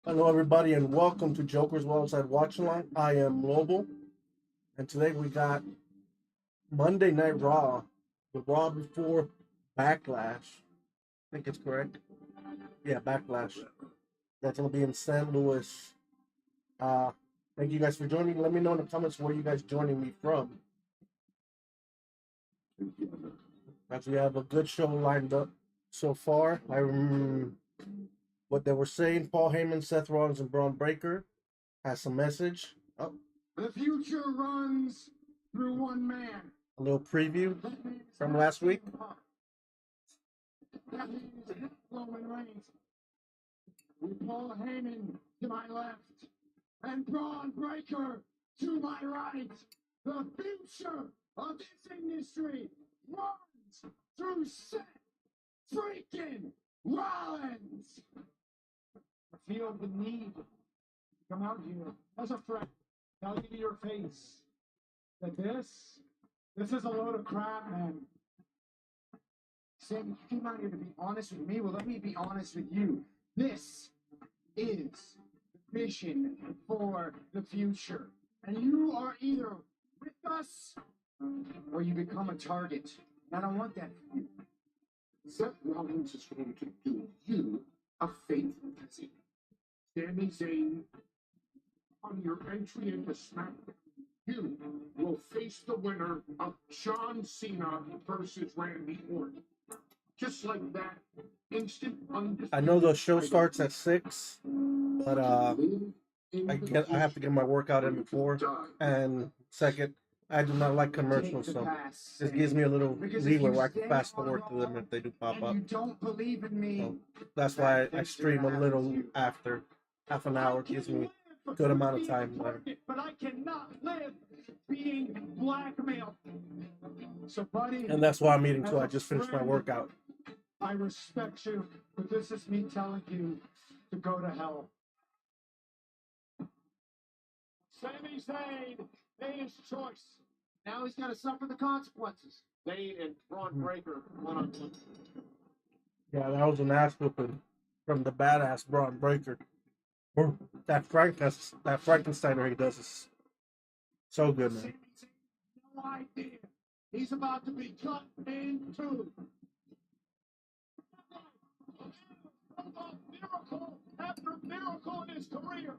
Hello, everybody, and welcome to Joker's Worldside Watch Along. I am Global, and today we got Monday Night Raw, the Raw before Backlash. I think it's correct. Yeah, Backlash. That's gonna be in St. Louis. Thank you guys for joining. Let me know in the comments where you guys joining me from. As we have a good show lined up so far. What they were saying, Paul Heyman, Seth Rollins, and Braun Breaker has some message. Oh, the future runs through one man. a little preview from last week. That means Roman Reigns. With Paul Heyman to my left and Braun Breaker to my right. The future of this industry runs through Seth freaking Rollins. I feel the need to come out here as a friend, tell you to your face that this is a load of crap, man. Sam, you came out here to be honest with me. Well, let me be honest with you. This is the vision for the future. And you are either with us or you become a target. And I don't want that for you. Seth Rollins is going to do you a favor, Jesse. Sami Zayn, on your entry into SmackDown, you will face the winner of John Cena versus Randy Orton. Just like that, instant undisputed. I know the show starts at 6, but I have to get my workout in before. And second, I do not like commercials, so this gives me a little leeway where I can fast forward to them if they do pop up. You don't believe in me. So that's why I stream a little after. Half an hour gives me a good amount of time there. But I cannot live being blackmailed. So, buddy, And that's why I'm eating too. I just finished my workout. I respect you, but this is me telling you to go to hell. Sami Zayn made his choice. Now he's got to suffer the consequences. Zayn and Braun Breaker one-on-one. Yeah, that was an ass whooping from the badass Braun Breaker. That Frankensteiner he does is so good, man. No idea. He's about to be cut in two. Miracle after miracle in his career.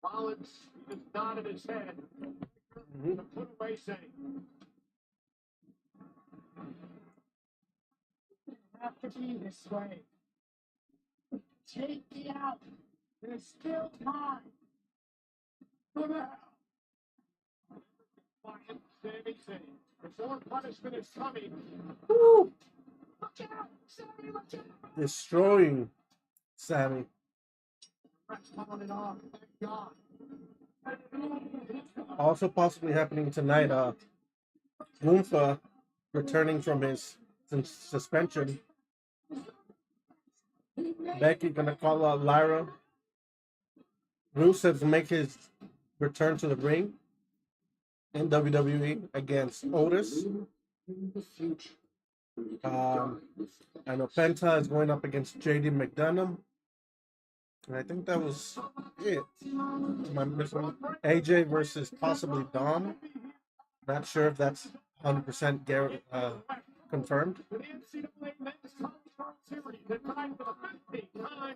Rollins just nodded his head. Put away saying. Have to be this way. Take me out. There's still time. For the Sami Zayn. Before punishment is coming. Woo! Look out! Sami, look out! Destroying Sammy. Thank God. Also possibly happening tonight, Gunther returning from his suspension. Becky gonna call out Lyra. Rusev's make his return to the ring in WWE against Otis. I know Penta is going up against JD McDonough. And I think that was it. Am I missing one? AJ versus possibly Dom. Not sure if that's 100% confirmed. The NCAA Men's College Series is tied for the 15th time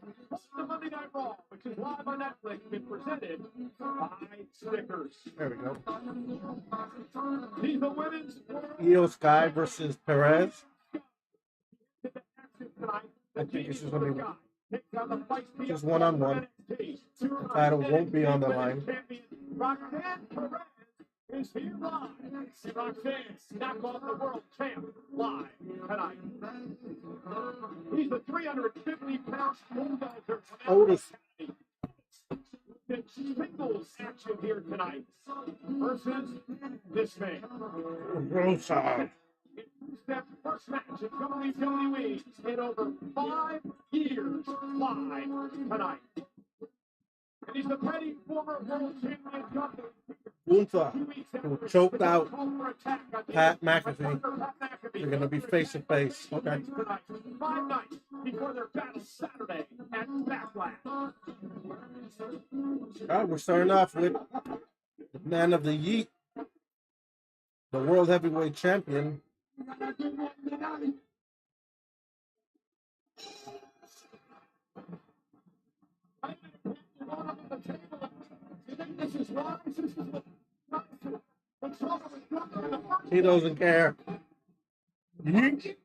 the Monday Night Raw, which is live on Netflix and presented by Snickers. There we go. He's the women's Io Sky versus Perez. I think this is going to be just one-on-one. The title won't be on the line. Roxanne Perez is here live. Roxanne, knock off the world champ live tonight. He's the 350-pound bulldozer. Otis. The singles action here tonight versus this man. Rosa. That first match in WWE in over 5 years live tonight. And he's the petty former world champion Gunther. Gunther, who choked out Pat McAfee. They're gonna be face to face. Okay. 5 nights before their battle Saturday at Backlash. All right, we're starting off with the man of the Yeet, the World Heavyweight Champion. He doesn't care. Yeet.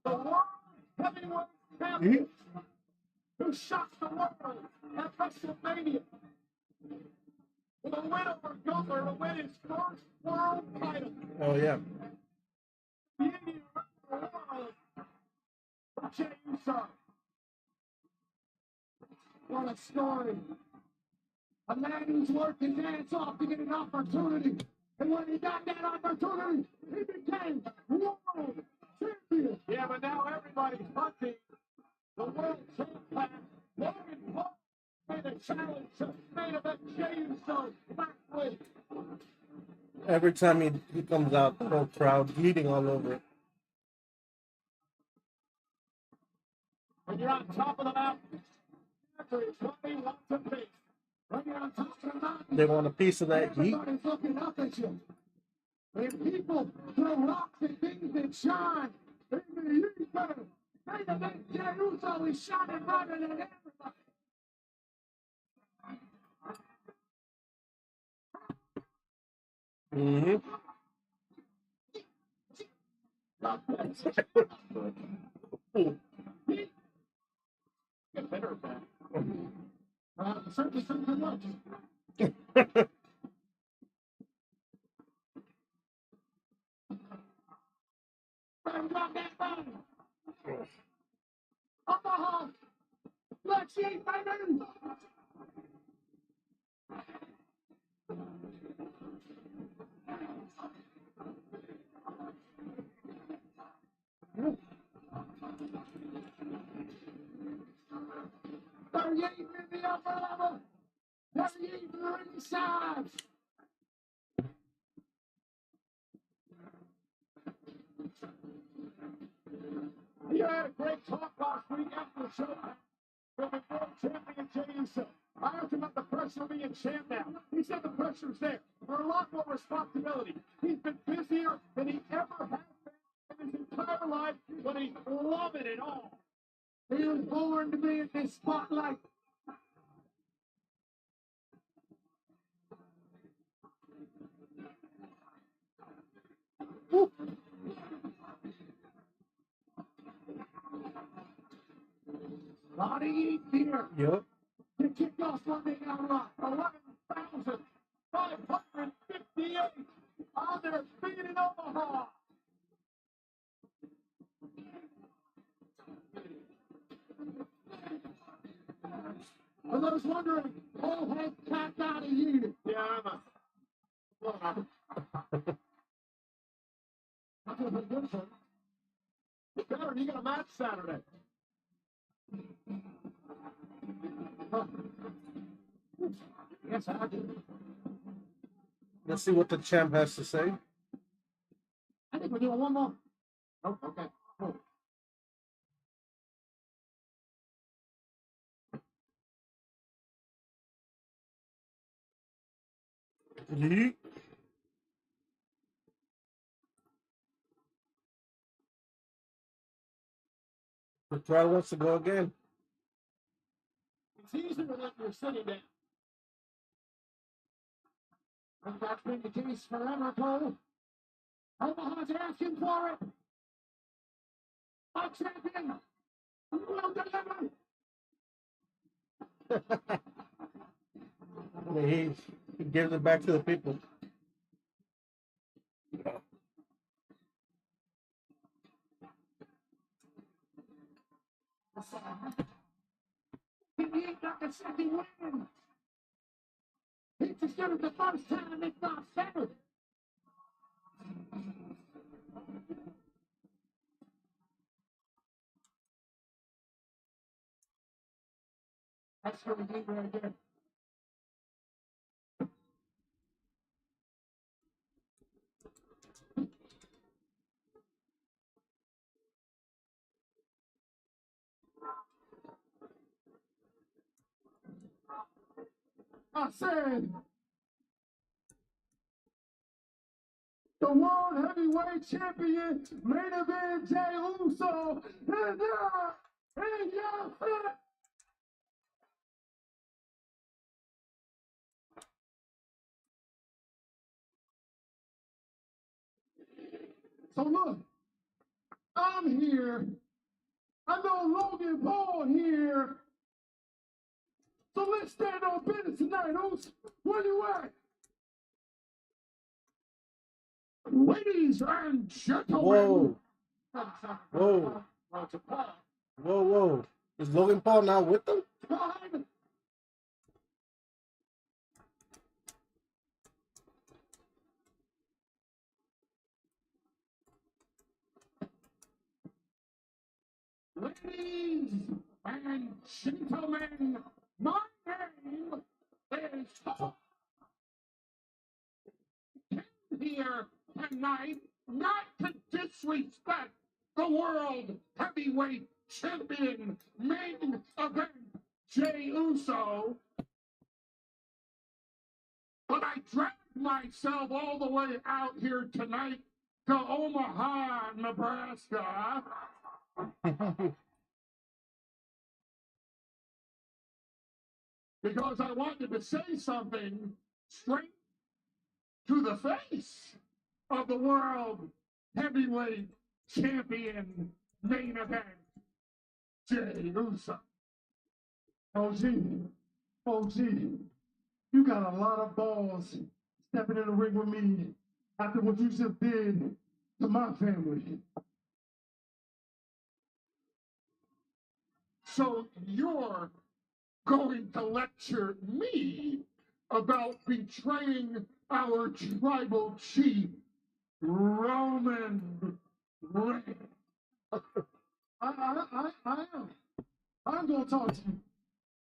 The world heavyweight champion who shocked the world at WrestleMania with a win over Gunther to win his first world title. Oh yeah. The Indian wrestler world of Jey Uso. What a story. A man who's worked his ass off to get an opportunity. And when he got that opportunity, he became world champion. Yeah, but now everybody's hunting the world champion. Logan Paul made a challenge to main event Jey Uso last week. Every time he comes out, the whole crowd eating all over it. When you're on top of the mountain, everybody wants a piece. When you're on top of the mountain, They want a piece of that heat. everybody's looking up at you. And people throw rocks and things that shine. In the ether, main event Jey Uso is shining brighter than everybody. Mm-hmm. Get better at that. Certainly something much. Bang, drop that bang. Up the hole. Let's eat, baby. They're eating in the upper level. They're eating ringside. He had a great talk last week after the show from the world champion Jey Uso. I asked him about the pressure of being champ now. He said the pressure's there for a lot more responsibility. He's been busier than he ever has been in his entire life, but he's loving it all. He was born to be in this spotlight. Woo. Lot of heat here. Yep. To kick off Monday Night Raw, 11,558 on their feet in Omaha. For those wondering, Paul has tapped out of here. Yeah, I'm a. That's a good one. You better, you got a match Saturday. Yes, I do. Let's see what the champ has to say. I think we're doing one more. Oh, okay. Cool. Yeet. The crowd wants to go again. It's easier when you're sitting down. And that's been the case forever, Cole. Omaha's asking for it. Our champion will deliver. I mean, he gives it back to the people. He ain't got the second win. It's as good as the first time, if not better. That's what we need right there. I said, the World Heavyweight Champion, main event, Jey Uso, is there in your face. So look, I'm here. I know Logan Paul here. So let's stand on business tonight, Uso. Where you at? Ladies and gentlemen. Whoa. Whoa. Whoa, whoa. Is Logan Paul now with them? Time. Ladies and gentlemen, my name is Paul. Here tonight, not to disrespect the World Heavyweight Champion main event, Jey Uso, but I dragged myself all the way out here tonight to Omaha, Nebraska. Because I wanted to say something straight to the face of the World Heavyweight Champion main event, Jey Uso. OG, you got a lot of balls stepping in the ring with me after what you just did to my family. So you're going to lecture me about betraying our tribal chief, Roman Reigns. I am. I'm going to talk to you.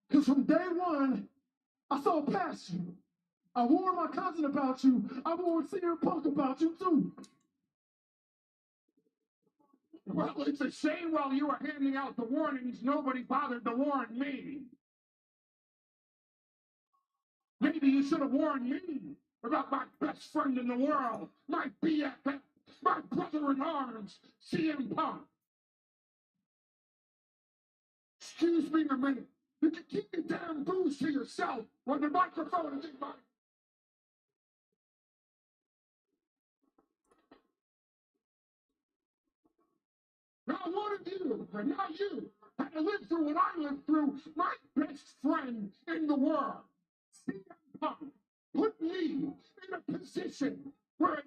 Because from day one, I saw past you. I warned my cousin about you. I warned CM Punk about you, too. Well, it's a shame while you were handing out the warnings, nobody bothered to warn me. Maybe you should have warned me about my best friend in the world, my BFF, my brother in arms, CM Punk. Excuse me a minute. You can keep your damn booze to yourself when the microphone is in my... Not one of you, and not you, had to live through what I lived through. My best friend in the world, CM Punk, put me in a position where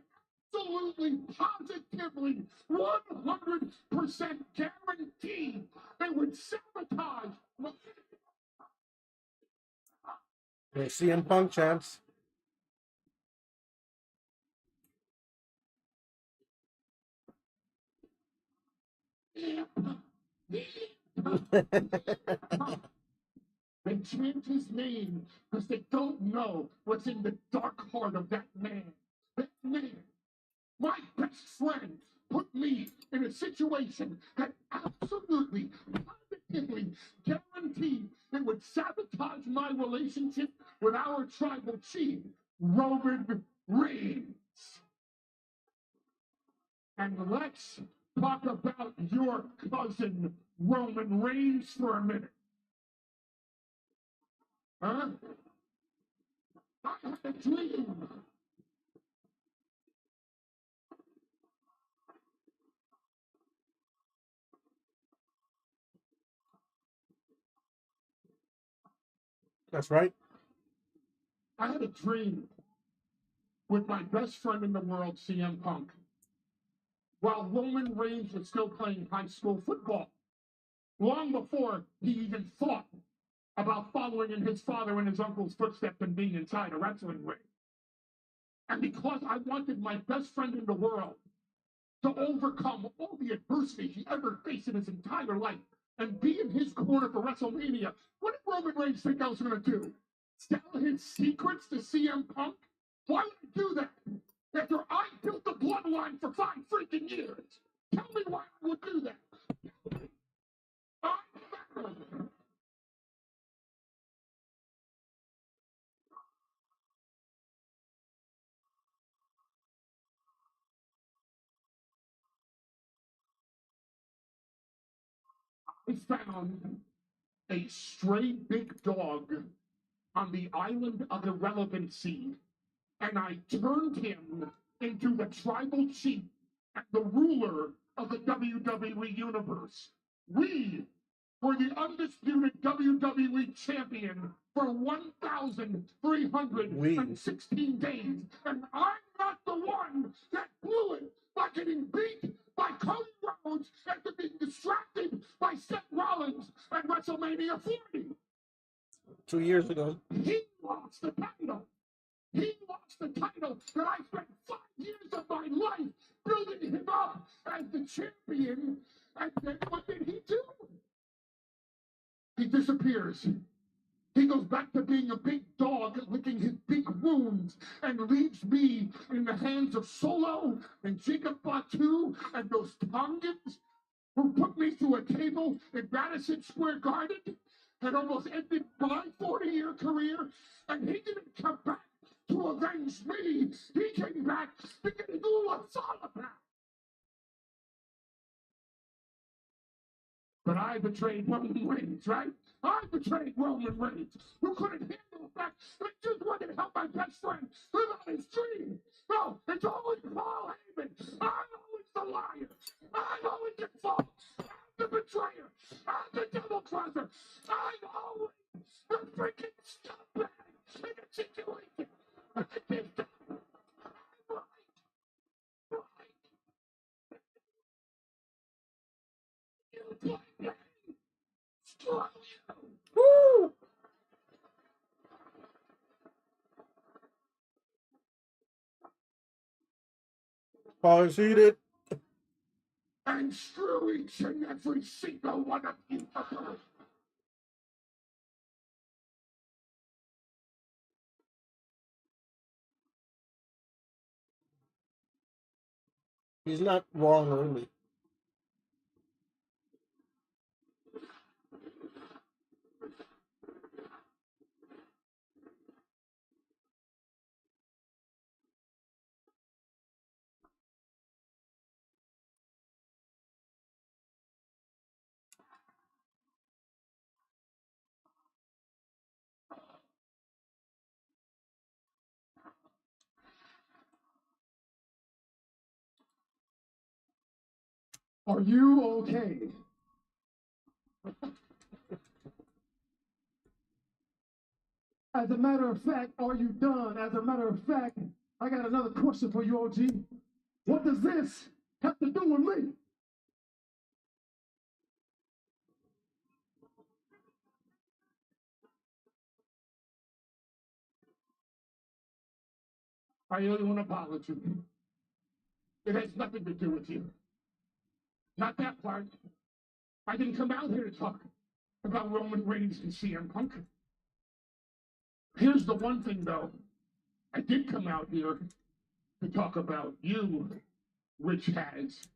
absolutely, positively, 100% guaranteed they would sabotage my... Hey, CM Punk champs. They chant his name because they don't know what's in the dark heart of that man. That man, my best friend, put me in a situation that absolutely, positively guaranteed it would sabotage my relationship with our tribal chief, Roman Reigns. And let's talk about your cousin, Roman Reigns, for a minute. Huh? I had a dream. That's right. I had a dream with my best friend in the world, CM Punk, while Roman Reigns was still playing high school football, long before he even thought about following in his father and his uncle's footsteps and being inside a wrestling ring. And because I wanted my best friend in the world to overcome all the adversity he ever faced in his entire life, and be in his corner for WrestleMania, what did Roman Reigns think I was going to do? Sell his secrets to CM Punk? Why would I do that? After I built the bloodline for 5 freaking years. Tell me why I would do that. I found a stray big dog on the island of irrelevancy, and I turned him into the tribal chief and the ruler of the WWE Universe. We were the undisputed WWE champion for 1,316 days, and I'm not the one that blew it by getting beat by Cody Rhodes after being distracted by Seth Rollins at WrestleMania 40. 2 years ago. He lost the title. He lost the title that I spent 5 years of my life building him up as the champion. And then what did he do? He disappears. He goes back to being a big dog, licking his big wounds, and leaves me in the hands of Solo and Jacob Fatu and those Tongans who put me through a table in Madison Square Garden and almost ended my 40-year career. And he didn't come back to avenge me. He came back to get his Ula back. But I betrayed Roman Reigns, right? I betrayed Roman Reigns, who couldn't handle the fact that I just wanted to help my best friend live out his dream. No, it's always Paul Heyman. I'm always the liar. I'm always the fault. I'm the betrayer. I'm the double crosser. I'm always the freaking scumbag in a situation. I did that. Woo! Power seated. And screw each and every single one of you. He's not wrong, really. Are you okay? As a matter of fact, are you done? As a matter of fact, I got another question for you, OG. What does this have to do with me? I owe you an apology. It has nothing to do with you. Not that part. I didn't come out here to talk about Roman Reigns and CM Punk. Here's the one thing, though. I did come out here to talk about you, which has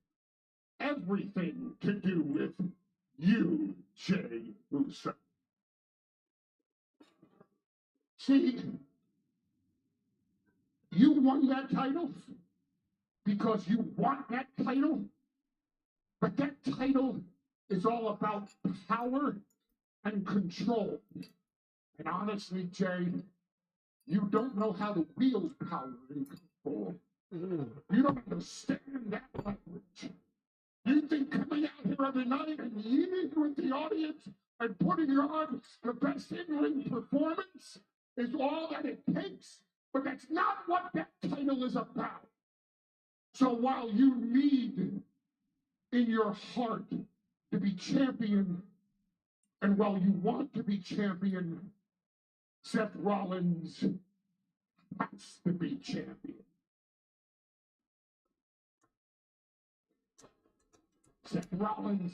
everything to do with you, Jey Uso. See, you won that title because you want that title, but that title is all about power and control. And honestly, Jey, you don't know how to wield power and control. You don't understand that language. You think coming out here every night and yelling with the audience and putting on the best in-ring performance is all that it takes, but that's not what that title is about. So while you need in your heart to be champion, and while you want to be champion, Seth Rollins has to be champion. Seth Rollins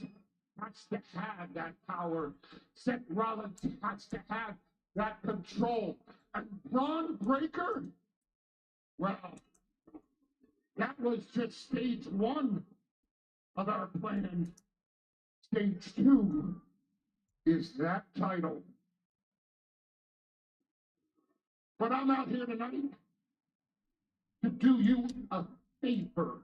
has to have that power. Seth Rollins has to have that control. And Braun Breaker, well, that was just stage one of our plan. Stage two is that title. But I'm out here tonight to do you a favor.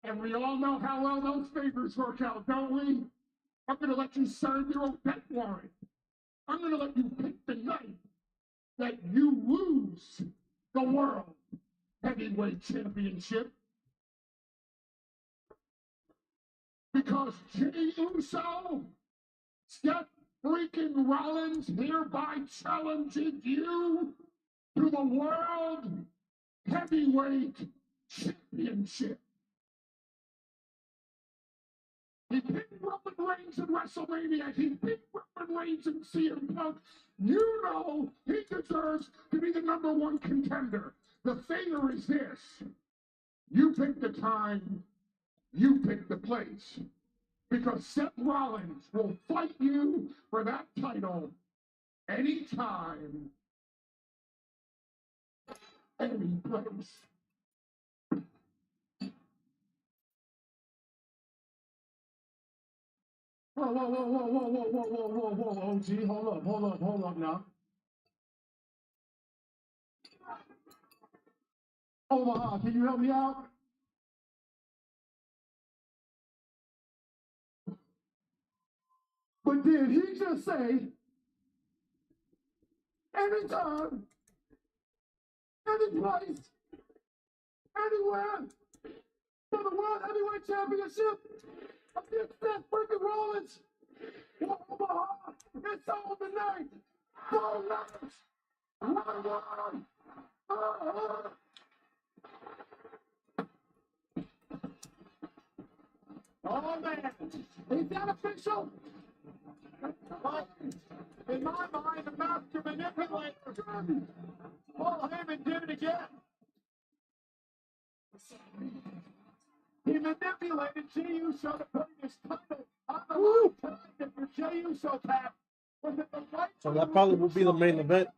And we all know how well those favors work out, don't we? I'm going to let you sign your own death warrant. I'm going to let you pick the night that you lose the World Heavyweight Championship. Because Jey Uso, Seth freaking Rollins hereby challenges you to the World Heavyweight Championship. He beat Roman Reigns in WrestleMania. He beat Roman Reigns in CM Punk. You know he deserves to be the #1 contender. The favor is this. You pick the time, you pick the place. Because Seth Rollins will fight you for that title anytime, any place. Whoa, OG, hold up now. Omaha, can you help me out? But did he just say, anytime, any place, anywhere, for the World Heavyweight Championship against Seth freaking Rollins? Omaha, it's on tonight. Go Nuggets! One. Oh man, is that official? Well, in my mind, the master manipulator, Paul Heyman did it again. He manipulated Jey Uso to put his title on the line tonight for Jey Uso cap. So that probably will be the main event.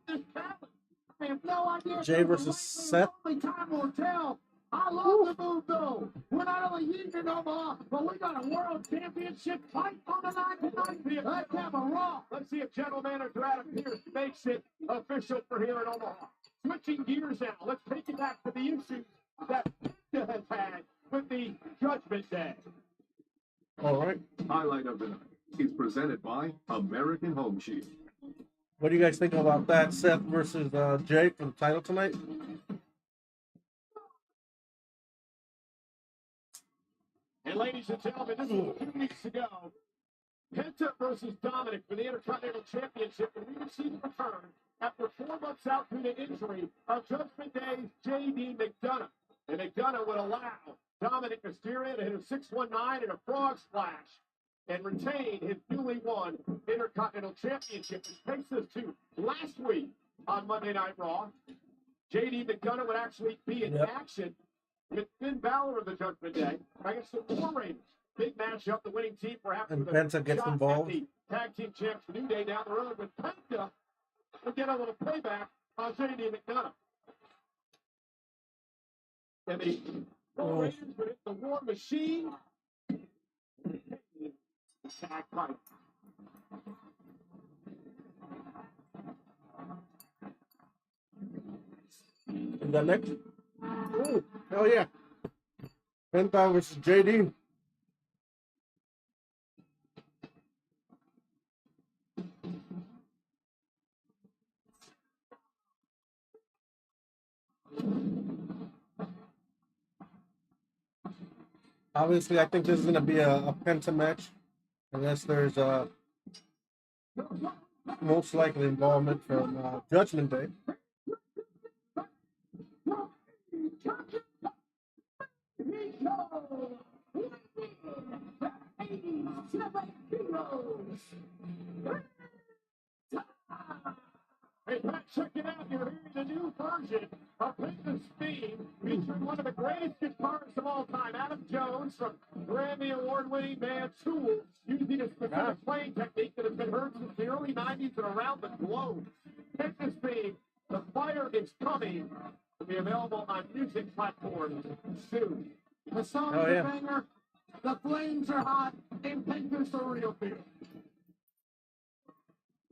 I have no idea. Jey versus Seth. Only time will tell. I love the move, though. We're not only here in Omaha, but we got a world championship fight on the line tonight. Let's have a Raw. Let's see if General Manager Adam Pearce makes it official for here in Omaha. Switching gears now, let's take it back to the issues that Penta has had with the Judgment Day. All right. Highlight of the night is presented by American Home Shield. What do you guys think about that? Seth versus Jey for the title tonight? And ladies and gentlemen, this was 2 weeks ago. Penta versus Dominic for the Intercontinental Championship. And we received a return after 4 months out due to injury of Judgment Day's J.D. McDonough. And McDonough would allow Dominic Mysterio to hit a 619 and a frog splash and retain his newly won Intercontinental Championship. Which takes us to last week on Monday Night Raw. J.D. McDonough would actually be in action with Finn Balor of the Judgment Day against the War Raiders. Big matchup, the winning team perhaps And with Penta gets shot involved. at the tag team champs New Day down the road, with Penta to get a little payback on J.D. McDonough. And the War Raiders would hit the War Machine. Tag fight. Is that next? Oh, hell yeah. Penta versus JD. Obviously, I think this is going to be a Penta match. Unless there's most likely involvement from Judgment Day. Hey, Pat, check it out. You're hearing the new version of Penta's theme featuring one of the greatest guitarists of all time, Adam Jones from Grammy Award-winning band Tool, using a specific playing technique that has been heard since the early 90s and around the globe. Penta's theme, The Fire Is Coming, will be available on music platforms soon. The song's a banger, the flames are hot, and Penta's the real deal.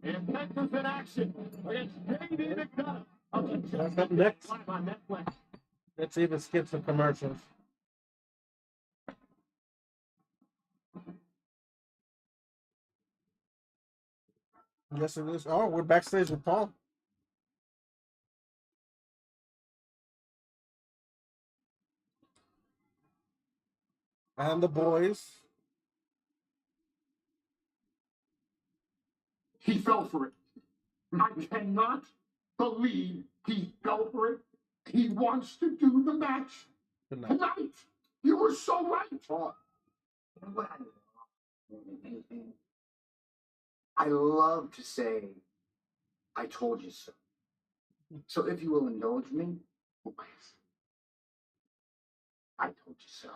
And Penta's in action against J.D. McDonough. That's up next. On Netflix. Let's even skip some commercials. Yes, it is. Oh, we're backstage with Paul. And the boys. He fell for it. I cannot believe he fell for it. He wants to do the match tonight. You were so right. I love to say, I told you so. So if you will indulge me, I told you so.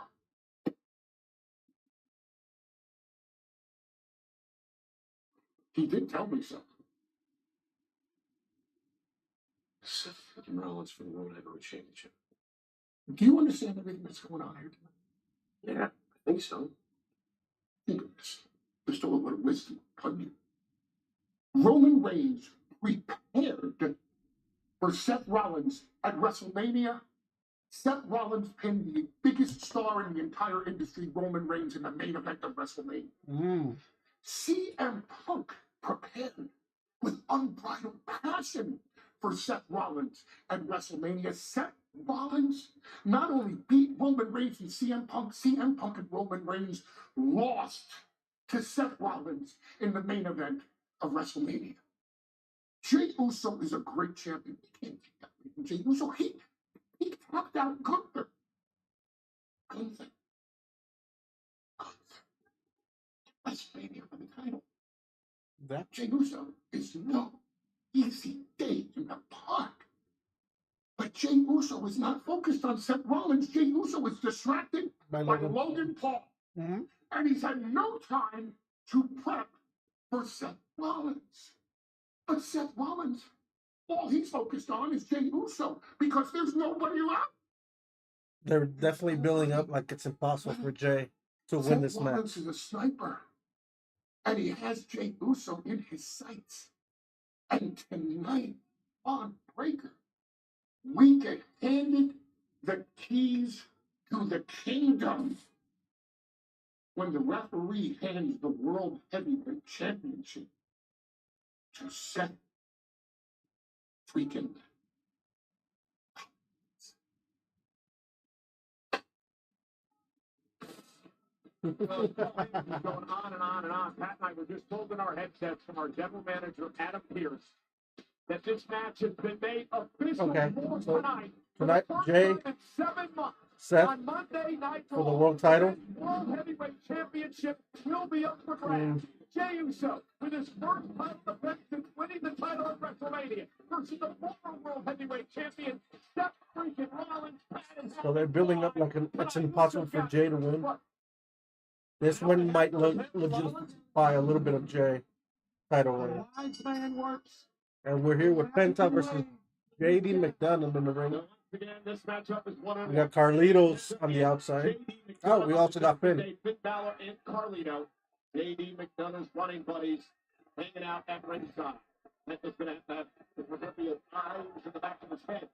He did tell me so. Seth freaking Rollins for the World Heavyweight Championship. Do you understand everything that's going on here tonight? Yeah, I think so. Think of this. Just a little bit of wisdom upon you. Roman Reigns prepared for Seth Rollins at WrestleMania. Seth Rollins pinned the biggest star in the entire industry, Roman Reigns, in the main event of WrestleMania. CM Punk prepared with unbridled passion for Seth Rollins at WrestleMania. Seth Rollins not only beat Roman Reigns and CM Punk and Roman Reigns lost to Seth Rollins in the main event of WrestleMania. Jey Uso is a great champion. You can't take that away from Jey Uso. He tapped out Gunther. WrestleMania for the title. That Jey Uso is no easy day in the park. But Jey Uso is not focused on Seth Rollins. Jey Uso is distracted by Logan Paul. And he's had no time to prep for Seth Rollins. But Seth Rollins, all he's focused on is Jey Uso because there's nobody left. they're definitely building up like it's impossible for Jay to win this Seth match. Rollins is a sniper. And he has Jey Uso in his sights. And tonight on Breaker, we get handed the keys to the kingdom when the referee hands the World Heavyweight Championship to Seth freaking Well, going on and on and on. Pat and I were just told in our headsets from our general manager, Adam Pierce, that this match has been made official for tonight. Tonight, Jay, in 7 months, Seth, on Monday Night for the world title. World Heavyweight Championship will be up for grabs. Jey Uso, with his first title defense since winning the title at WrestleMania, versus the former World Heavyweight Champion, Seth freaking Rollins. So they're building up like it's impossible for Jay to win. This one might legitimify a little bit of Jay title reign. And we're here with Penta versus J.D. McDonough in the ring. We got Carlitos on the outside. Oh, we also got Finn. Finn Balor and Carlito. J.D. McDonough's running buddies hanging out at ringside. Penta's going to have the proverbial eyes in the back of his head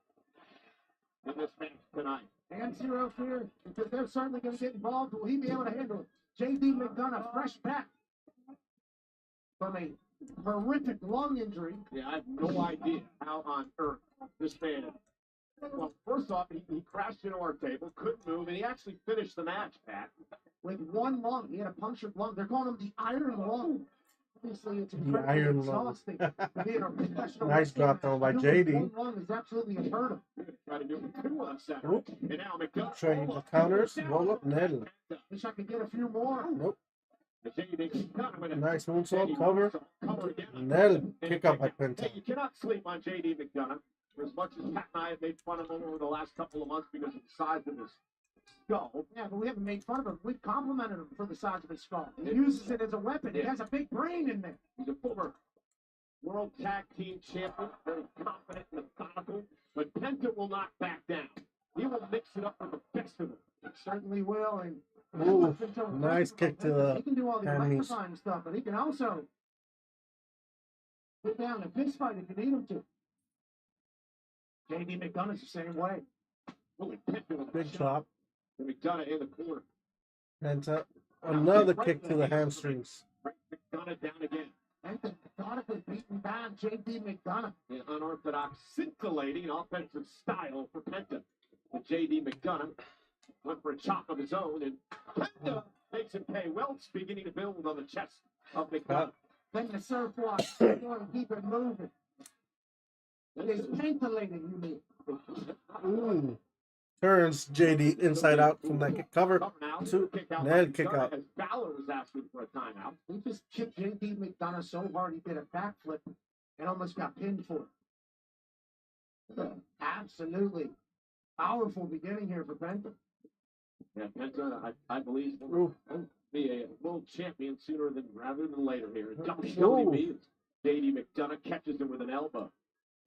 in this match tonight. And zero fear, because they're certainly going to get involved. Will he be able to handle it? J.D. McDonough, fresh back from a horrific lung injury. Yeah, I have no idea how on earth this man. Well, first off, he crashed into our table, couldn't move, and he actually finished the match, Pat. With one lung. He had a punctured lung. They're calling him the iron lung. Obviously, it's The incredibly iron lung. exhausting. Being a professional Nice drop down by J.D. One lung is absolutely unheard of. Try to do it 2 on Saturday. And now McDonough. Showing the counters, roll up, nail it. Wish I could get a few more. Nope. Nice moonsault cover. And then kick out by Penta. Hey, you cannot sleep on J.D. McDonough. For as much as Pat and I have made fun of him over the last couple of months because of the size of his skull. Yeah, but we haven't made fun of him. We've complimented him for the size of his skull. He uses it as a weapon. He has a big brain in there. He's a former World Tag Team Champion, very confident and methodical. But Penta will not back down. He will mix it up for the best of them. He certainly will. And Ooh, nice kick to the he can do all the hand knees. electrifying stuff, but he can also get down and fist fight if you need him to. J.D. McDonough's the same way. Holy Penta with a Big shot. chop. And McDonough in the corner. Penta. Another kick to the hamstrings. McDonough down again. Penta methodically beating down J.D. McDonough. An unorthodox, scintillating offensive style for Penta. But J.D. McDonough went for a chop of his own, and Penta makes him pay. Welts beginning to build on the chest of McDonough. Then the surfwatch. They're going to keep it moving. It's pentilating, you mean. Ooh. Turns JD inside out from that kick cover. Two. Then kick out. As Balor was asking for a timeout. He just kicked J.D. McDonough so hard he did a backflip and almost got pinned for it. Absolutely powerful beginning here for Penta. Yeah, Penta, I believe, will be a world champion sooner rather than later here. And WWE, J.D. McDonough catches him with an elbow.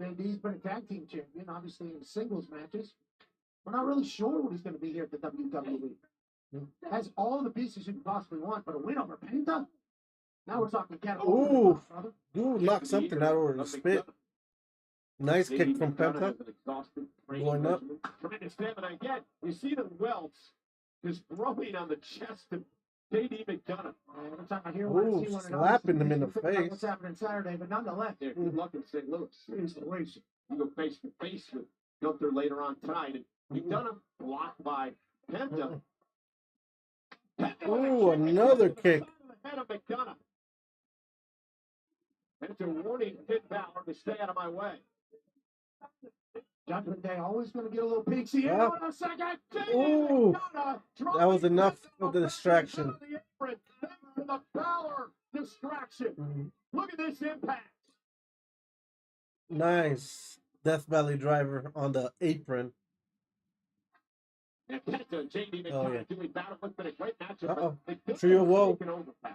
JD's been a tag team champion, obviously in singles matches. We're not really sure what he's going to be here at the WWE. Has all the pieces you can possibly want, but a win over Penta? Now we're talking Ooh, dude, knocked something out over the spit. Nice kick from Penta. Going up. Tremendous stamina again. You see the welts just throwing on the chest of J.D. McDonough. Every time I hear one, I see one, slapping him in the face. What's happening Saturday, but nonetheless. Yeah, good luck in St. Louis. You go face to face with Gunther later on tonight. And McDonough blocked by Penta. Ooh, another kick. Head of McDonough. Penta warning Finn Balor to stay out of my way. Judgment Day always going to get a little pixie in Yep. a second. Ooh, that was enough of the distraction. The Balor distraction. Look at this impact. Nice Death Valley driver on the apron. And Penta, J.D. McDonough doing battle with a great matchup. Trio woe.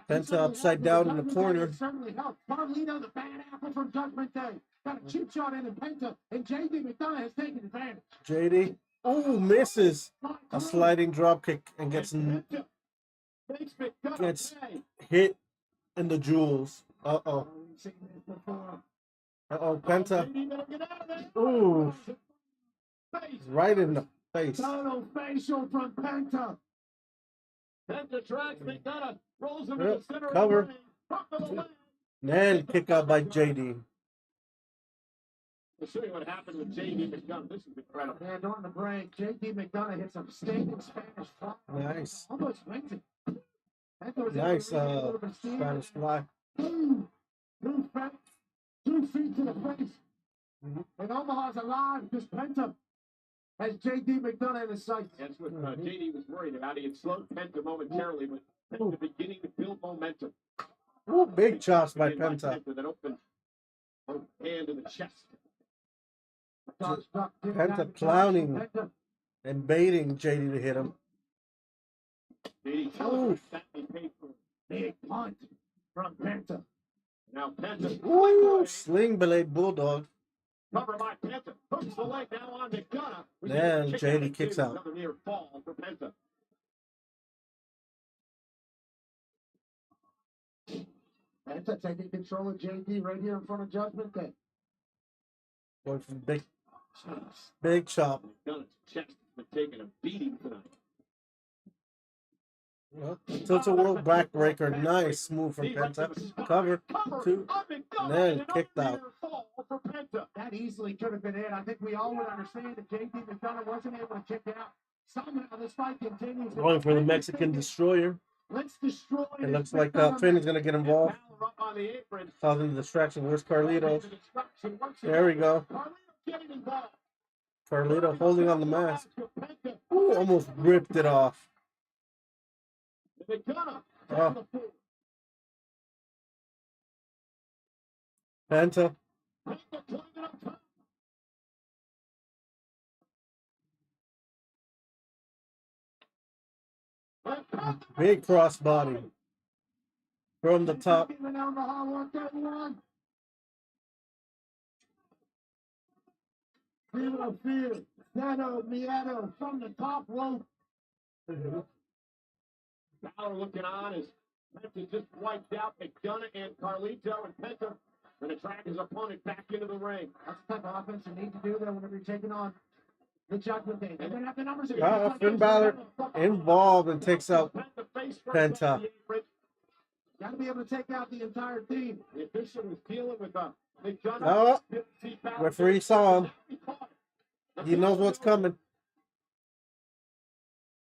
Penta upside down in the corner. Certainly helped. Carlito, the bad apple from Judgment Day. Got a cheap shot in, and Penta and J.D. McDonough has taken advantage. JD, oh, misses a sliding drop kick and gets hit in the jewels. Uh-oh. Uh-oh, Penta. Ooh, right in the face. Total facial from Penta. Penta tracks McDonough, rolls him in the center cover. of the ring. Then kick out by JD. We'll show you what happened with J.D. McDonough. This is incredible. And during the break, J.D. McDonough hits a standing Spanish fly. Nice. Almost went it. Nice Spanish fly. Two feet to the face. And Omaha's alive because Penta has J.D. McDonough in his sights. That's what J.D. was worried about. He had slowed Penta momentarily, but Penta beginning to build momentum. Ooh, big chops by Penta. That open hand in the chest. Penta clowning and baiting JD to hit him. Ooh. Big punt from Penta. Now Penta. Ooh, sling blade bulldog. Cover by Penta. Hooks the leg now on McDonough. Then JD kicks out. Another near fall for Penta. Penta taking control of JD right here in front of Judgment Day. Going for big chop. McDonough's chest has been taking a beating tonight. Well, tilts a world backbreaker. Nice move from Penta. Cover. Two. Then kicked out. That easily could have been it. I think we all would understand if J.D. McDonough wasn't able to kick out. Somehow this fight continues. Going for the Mexican Destroyer. Let's destroy it. Looks like Finn is going to get involved. Causing the distraction. Where's Carlito? There we go. Carlito holding on the mask. Ooh, almost ripped it off. Oh. Penta. Big crossbody from the top. Feel of fear. Shadow Miedo from the top rope. Balor looking on as Penta just wiped out McDonough and Carlito, and Penta going to drag his opponent back into the ring. That's the type of offense you need to do there whenever you're taking on the Judgment Day. They're gonna have the numbers. Finn Balor involved and takes out Penta. Got to be able to take out the entire team. The official was dealing with McDonough. Oh, referee saw him. He knows what's coming.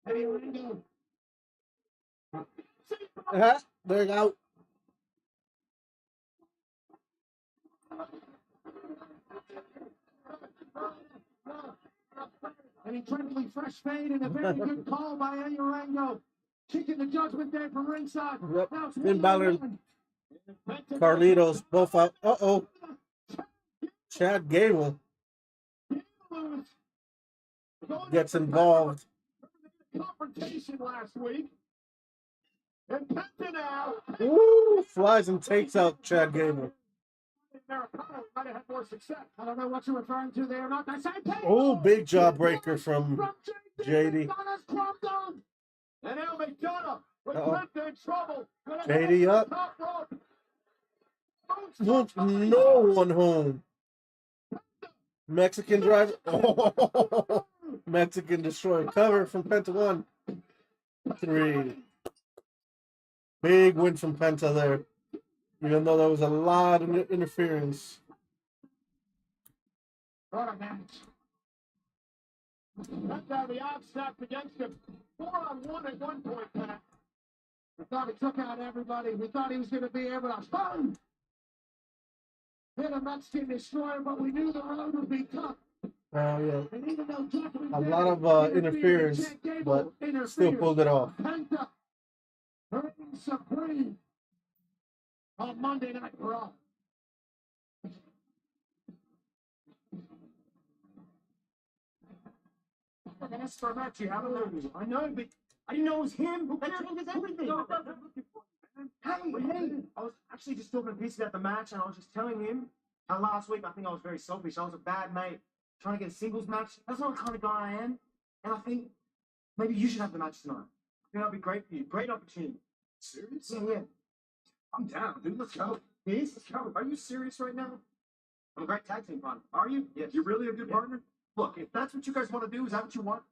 Eddie Ringo. There you go. An incredibly fresh fade and a very good call by Eddie Ringo. Kicking the Judgment Day from ringside. Yep. Now it's Finn Balor, 1-on-1. Carlitos, both out. Uh-oh. Chad Gable gets involved. Confrontation last week. And Penta now. Ooh, flies and takes out Chad Gable. Americano might have had more success. I don't know what you're referring to there. Not that same thing. Oh, big jawbreaker from JD. And now McDonough with Uh-oh. Penta in trouble. JD up. Top rope. Wants no one home. Mexican driver. Oh, Mexican destroyer. Cover from Penta 1. 3. Big win from Penta there. Even though there was a lot of interference. What a match. Penta, the odds stacked against him. 4-on-1 at one point, Pat. We thought he took out everybody. We thought he was going to be able to boom! Hit a Mexican destroyer, but we knew the road would be tough. Yeah. And even though Judgment A Day lot of interfered, interference, Chad Gable but interfered. still pulled it off. Penta reigns supreme on Monday Night Raw. That's for a match you haven't known. I know, but I didn't know it was him. That changes everything. Hey, I was actually just talking to Pete about the match, and I was just telling him how last week I think I was very selfish. I was a bad mate trying to get a singles match. That's not the kind of guy I am. And I think maybe you should have the match tonight. I think that'd be great for you. Great opportunity. Serious? Yeah. I'm down, dude. Let's go. Yes? Let's go. Are you serious right now? I'm a great tag team partner. Are you? Yes. You're really a good Yeah. partner? Look, if that's what you guys want to do, is that what you want?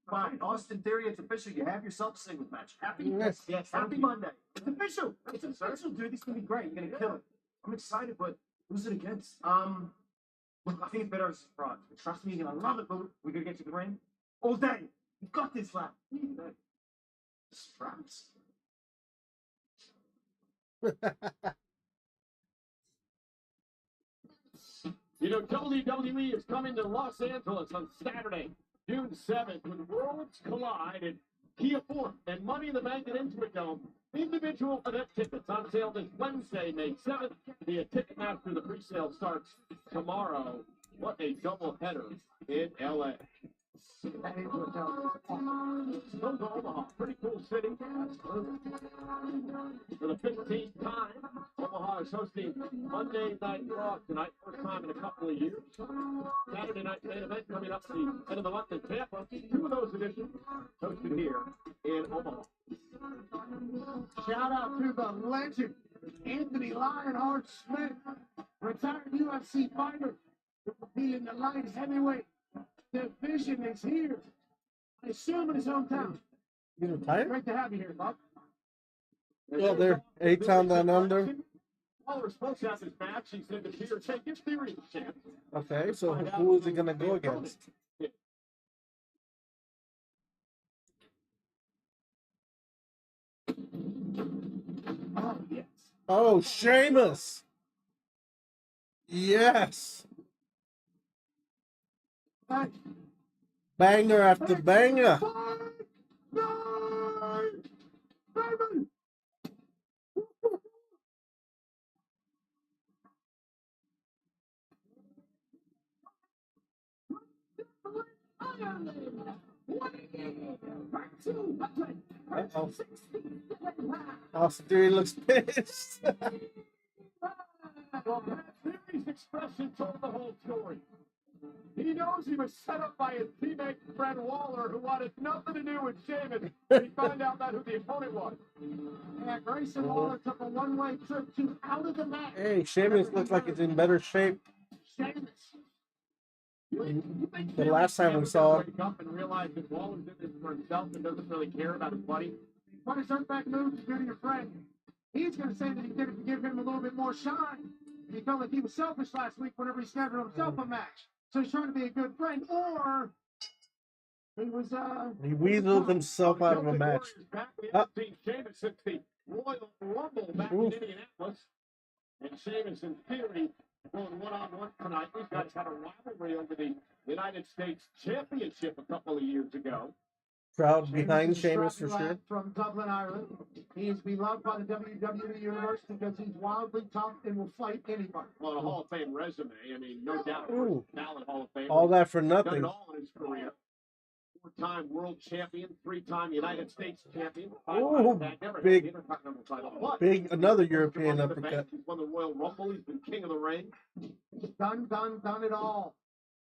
Fine. Austin Theory, it's official. You have yourself a singles match. Happy? Yes. Yes. Happy Happy Monday. It's official. It's Yes, sir. official, dude. This is gonna be great. You're gonna kill it. I'm excited, but who's it against? Look, I think it's better as a surprise. But trust me, you're gonna love it, boo. We're gonna get to the ring all day. You've got this, lad. Straps. You know, WWE is coming to Los Angeles on Saturday, June 7th, when worlds collide and Kia Forum and Money in the Bank at Intuit Dome. Individual event tickets on sale this Wednesday, May 7th, via Ticketmaster. The pre-sale starts tomorrow. What a doubleheader in LA. That is what Still to Omaha, pretty cool city. For the 15th time, Omaha is hosting Monday Night Raw tonight, first time in a couple of years. Saturday night main event coming up the end of the month in Tampa. 2 of those editions hosted here in Omaha. Shout out to the legend, Anthony Lionheart Smith, retired UFC fighter. He in the light heavyweight division is here. I assume in his hometown. You retired? Great to have you here, Bob. Well, they're 8 times down under. Waller supposed to have his match. He said to Peter, take his Theory a chance. Okay, so who is he going to go against? Oh, yes. Oh, Sheamus. Yes. Back. Banger after banger. 5, 9, 7. Uh-oh. Austin Theory looks pissed. Well, Theory's expression told the whole story. He knows he was set up by his teammate Fred Waller, who wanted nothing to do with Sheamus. He found out that who the opponent was. Yeah, Grayson Waller took a one-way trip to out of the match. Hey, Sheamus looks like he's in better shape. Sheamus. The last time we saw him. Wake up and realize that Waller's in this for himself and doesn't really care about his buddy. What does Earthback move to do to your friend? He's going to say that he did it to give him a little bit more shine. He felt like he was selfish last week whenever he scheduled himself a match. So he's trying to be a good friend, or he was He weaseled himself out of a match. We haven't seen Sheamus since the Royal Rumble back in Indianapolis. And Sheamus and Theory going one-on-one tonight. These guys had a rivalry over the United States Championship a couple of years ago. Crowd behind Sheamus for sure. From Dublin, Ireland. He is beloved by the WWE Universe because he's wildly tough and will fight anybody. Well, a Hall of Fame resume. I mean, no doubt. Ooh. Talent Hall of Fame. All that for Done nothing. it all in his career. 4-time world champion, 3-time United States champion. Ooh, big, another European uppercut. He's won the Royal Rumble. He's been king of the ring. Done it all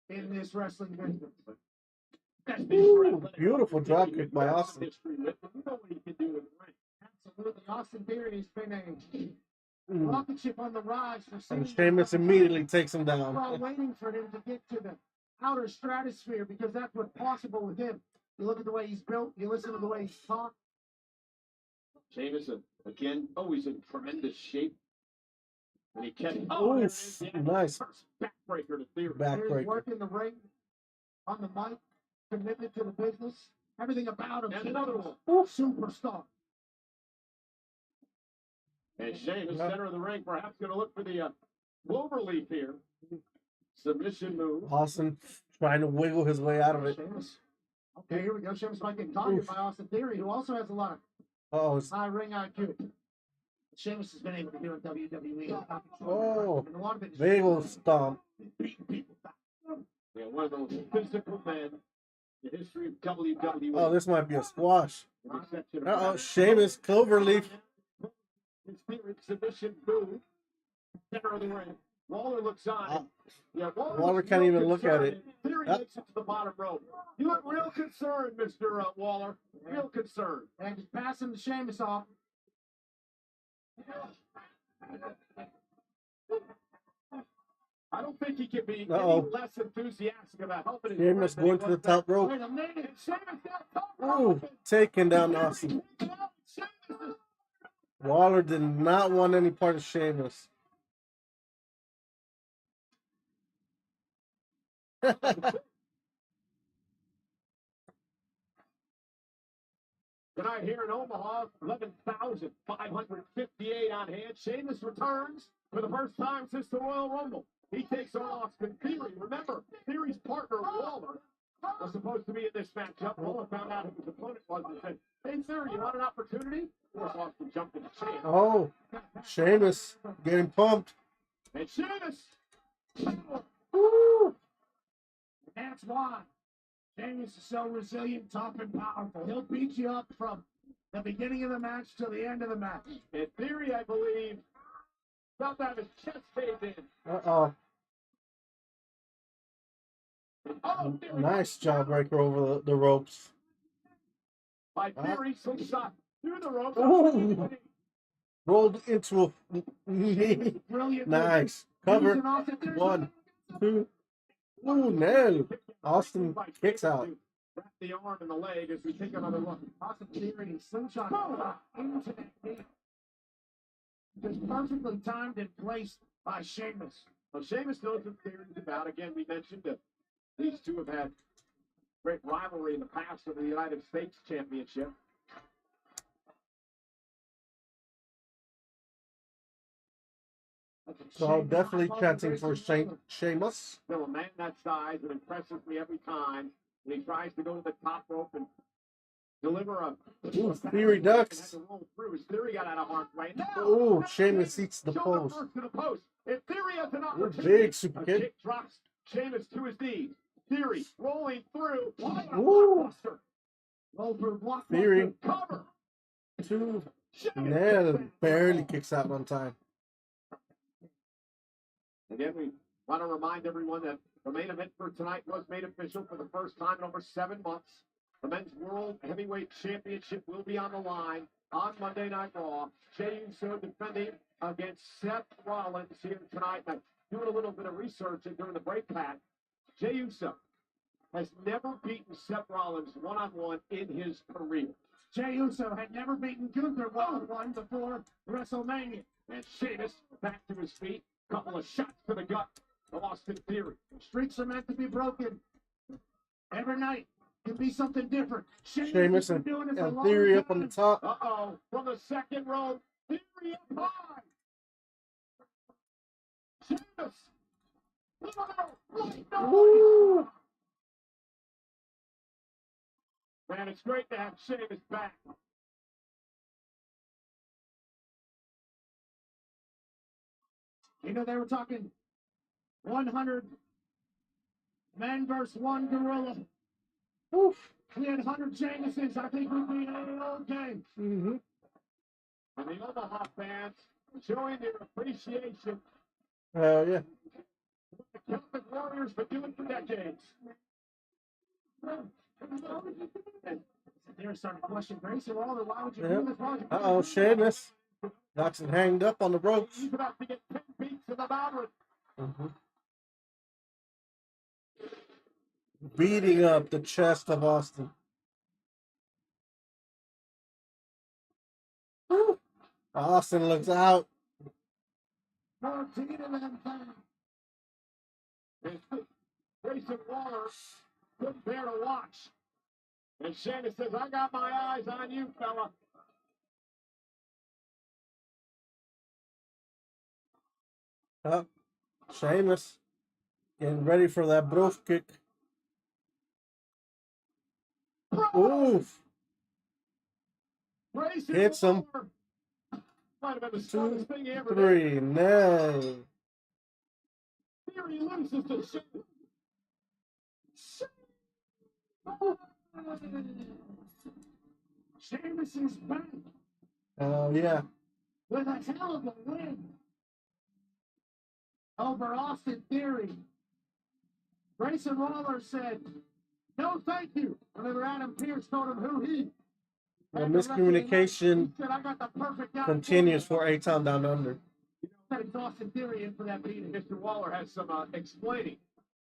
in this wrestling business. Ooh, beautiful drop kick by Austin. You know what he can do in the ring. Absolutely. Austin Theory has been a rocket ship on the rise for And Sheamus immediately takes him We're down. all waiting for him to get to the outer stratosphere because that's what's possible with him. You look at the way he's built, you listen to the way he's talked. Sheamus, again, always in tremendous shape. And he catches. Oh, nice. Backbreaker to Theory. There's Backbreaker. work in the ring, on the mic, commitment to the business, everything about him. And another one. Superstar. And Sheamus, center of the ring, perhaps going to look for the cloverleaf here. Submission move. Austin trying to wiggle his way out of it. Sheamus. Okay, here we go. Sheamus might get targeted by Austin Theory, who also has a lot of Oh, high ring IQ. Sheamus has been able to do in WWE. Oh, And a lot of it is big old stomp. beating people down. Yeah, one of those physical men in the history of WWE. Oh, this might be a squash. With the exception of Uh-oh, Sheamus, cloverleaf. His favorite submission move. Center of the ring. Waller looks on. Yeah, Waller can't even look at it. Theory makes it to the bottom rope. You look real concerned, Mr. Waller. Real concerned. And just passing the Sheamus off. I don't think he can be Uh-oh. any less enthusiastic about helping his Sheamus friend going than to he the top was rope. Wait a minute. Sheamus down top Ooh, rope. taking down Austin. Waller did not want any part of Sheamus. Tonight here in Omaha, 11,558 on hand. Sheamus returns for the first time since the Royal Rumble. He takes on Austin Theory. Remember, Theory's partner, Waller, was supposed to be in this matchup. Waller found out who his opponent was and said, "Hey, Theory, you want an opportunity?" Of course, Austin jumped in the chance. Oh, Sheamus getting pumped. And Sheamus! Woo. That's why Sheamus is so resilient, tough, and powerful. He'll beat you up from the beginning of the match to the end of the match. In Theory, I believe, about to have his chest caved in. Uh-oh. Oh, Theory! Nice jawbreaker over the ropes. By Theory, slingshot through the ropes. Ooh. Rolled into a knee. Brilliant. Nice. Cover. Using Austin Theory's 1, 2. Ooh, no. Austin kicks out. Wrap the arm and the leg as we take another look. Austin Theory slingshot into that knee. Just perfectly timed and placed by Sheamus. Well, Sheamus knows what Theory's about. Again, we mentioned that these two have had great rivalry in the past for the United States Championship. So definitely chanting for Sheamus. Still a man that size, it impresses me every time when he tries to go to the top rope and deliver a. Ooh, Theory ducks. Had to roll through. His Theory got out of harm's way. Ooh, Sheamus eats the Shoulder post. first to the post. If Theory has an Ooh, opportunity, big super a kick. kick drops Sheamus to his knees. Theory rolling through. What a Ooh. blockbuster. Roll through blockbuster. Theory. Cover. Two. Sheamus Nail kicks barely out. kicks out one time. Again, we want to remind everyone that the main event for tonight was made official for the first time in over 7 months. The Men's World Heavyweight Championship will be on the line on Monday Night Raw. Jey Uso defending against Seth Rollins here tonight. Now, doing a little bit of research during the break, Pat. Jey Uso has never beaten Seth Rollins one-on-one in his career. Jey Uso had never beaten Gunther one-on-one before WrestleMania. And Sheamus back to his feet. Couple of shots to the gut of Austin Theory. Streaks are meant to be broken. Every night can be something different. Sheamus has been doing this a and long Theory up on time. the top. Uh-oh, from the second row, Theory up high. Sheamus. Woo! Man, it's great to have Sheamus back. You know, they were talking 100 men versus one gorilla. Oof. We had 100 Jameses. I think we'd be okay. Mm-hmm. And the Omaha fans showing their appreciation Hell yeah. for the Celtic Warriors for doing for decades. They're starting to question Grayson Waller. Why would you Yep. do this? Why would you do Uh-oh, this? Sheamus. Got him hanged up on the ropes. He's about to get 10 beats to the boundary. Mm-hmm. Beating up the chest of Austin. Woo. Austin looks out. 14 of them times. And Grayson Waller couldn't bear to watch. And Sheamus says, I got my eyes on you, fella. Up. Sheamus getting ready for that broth kick. Oof. Grayson Hits him. Waller. Might have been the 2, strongest thing he ever did. 3. No. Theory loses to Sheamus. Sheamus is back Oh yeah. with a hell of a win over Austin Theory. Grayson Waller said, no thank you. Whenever Adam Pearce told him who he The had to miscommunication he said, I got the perfect guy continues for for A-Town Down Under. you. It's Austin Theory in for that meeting. Mr. Waller has some explaining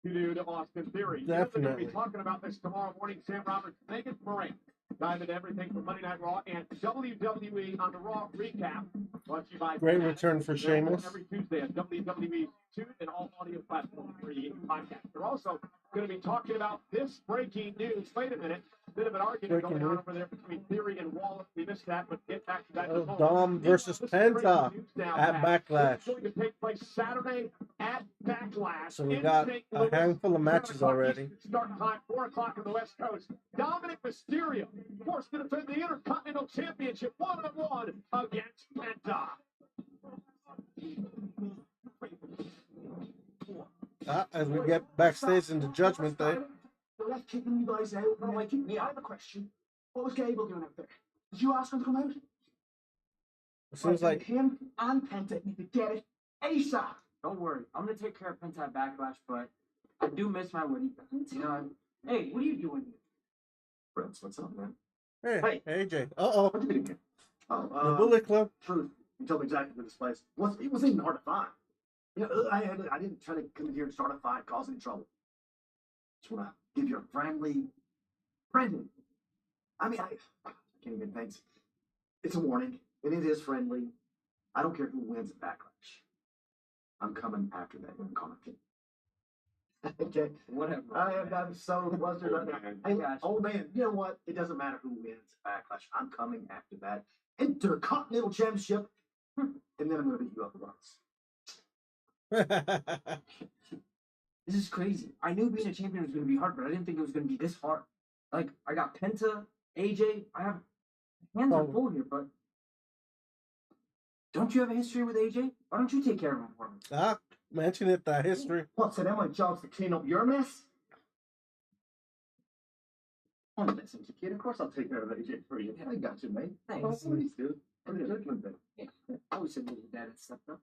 to do to Austin Theory. We're going to Definitely. be talking about this tomorrow morning. Sam Roberts, Megan Moran, dive into everything from Monday Night Raw and WWE on the Raw recap. Brought to you by Great Fanatics. return for Available Sheamus. every Tuesday on WWE YouTube and all audio platforms where you get your podcast. We're also going to be talking about this breaking news. Wait a minute. Bit of an argument Breaking going on news. over there between Theory and Waller. We missed that, but get back to that. in a moment. Dom versus This is breaking Penta news now, at Pat. Backlash. This is going to take place Saturday at Backlash. So we in got St. a Louis. handful of 7 matches o'clock already. Eastern Start time, 4 o'clock on the West Coast. Dominic Mysterio, forced to defend the Intercontinental Championship one-on-one against Penta. As we get backstage into Judgment Day. The ref kicking you guys out, not liking me. I have a question. What was Gable doing out there? Did you ask him to come out? It seems like him and Penta need to get it ASAP. Don't worry, I'm gonna take care of Penta at Backlash, but I do miss my Woody. You know, hey, what are you doing? Prince, what's up, man? hey, AJ. Uh-oh. What did you get? Oh, The Bullet Club. Truth. You told me exactly where this place was. It wasn't even hard to find. You know, I didn't try to come in here and start a fight, cause any trouble. Just want to give you a friendly. I mean, I can't even think. It's a warning, and it is friendly. I don't care who wins at Backlash. I'm coming after that Intercontinental. Okay, Whatever. I'm so flustered right now. I Hey, got you. old man, you know what? It doesn't matter who wins at Backlash. I'm coming after that Intercontinental Championship, and then I'm going to beat you up once. This is crazy. I knew being a champion was gonna be hard, but I didn't think it was gonna be this hard. Like, I got Penta, AJ. I have hands are full here, but don't you have a history with AJ? Why don't you take care of him for me? Mention it, the history. What, so now my job's to clean up your mess? Oh, listen, kid. Of course I'll take care of AJ for you. I got you, mate. Thanks. Oh, please, dude. I'm a gentleman, then. Yeah. I always said your dad had stepped up.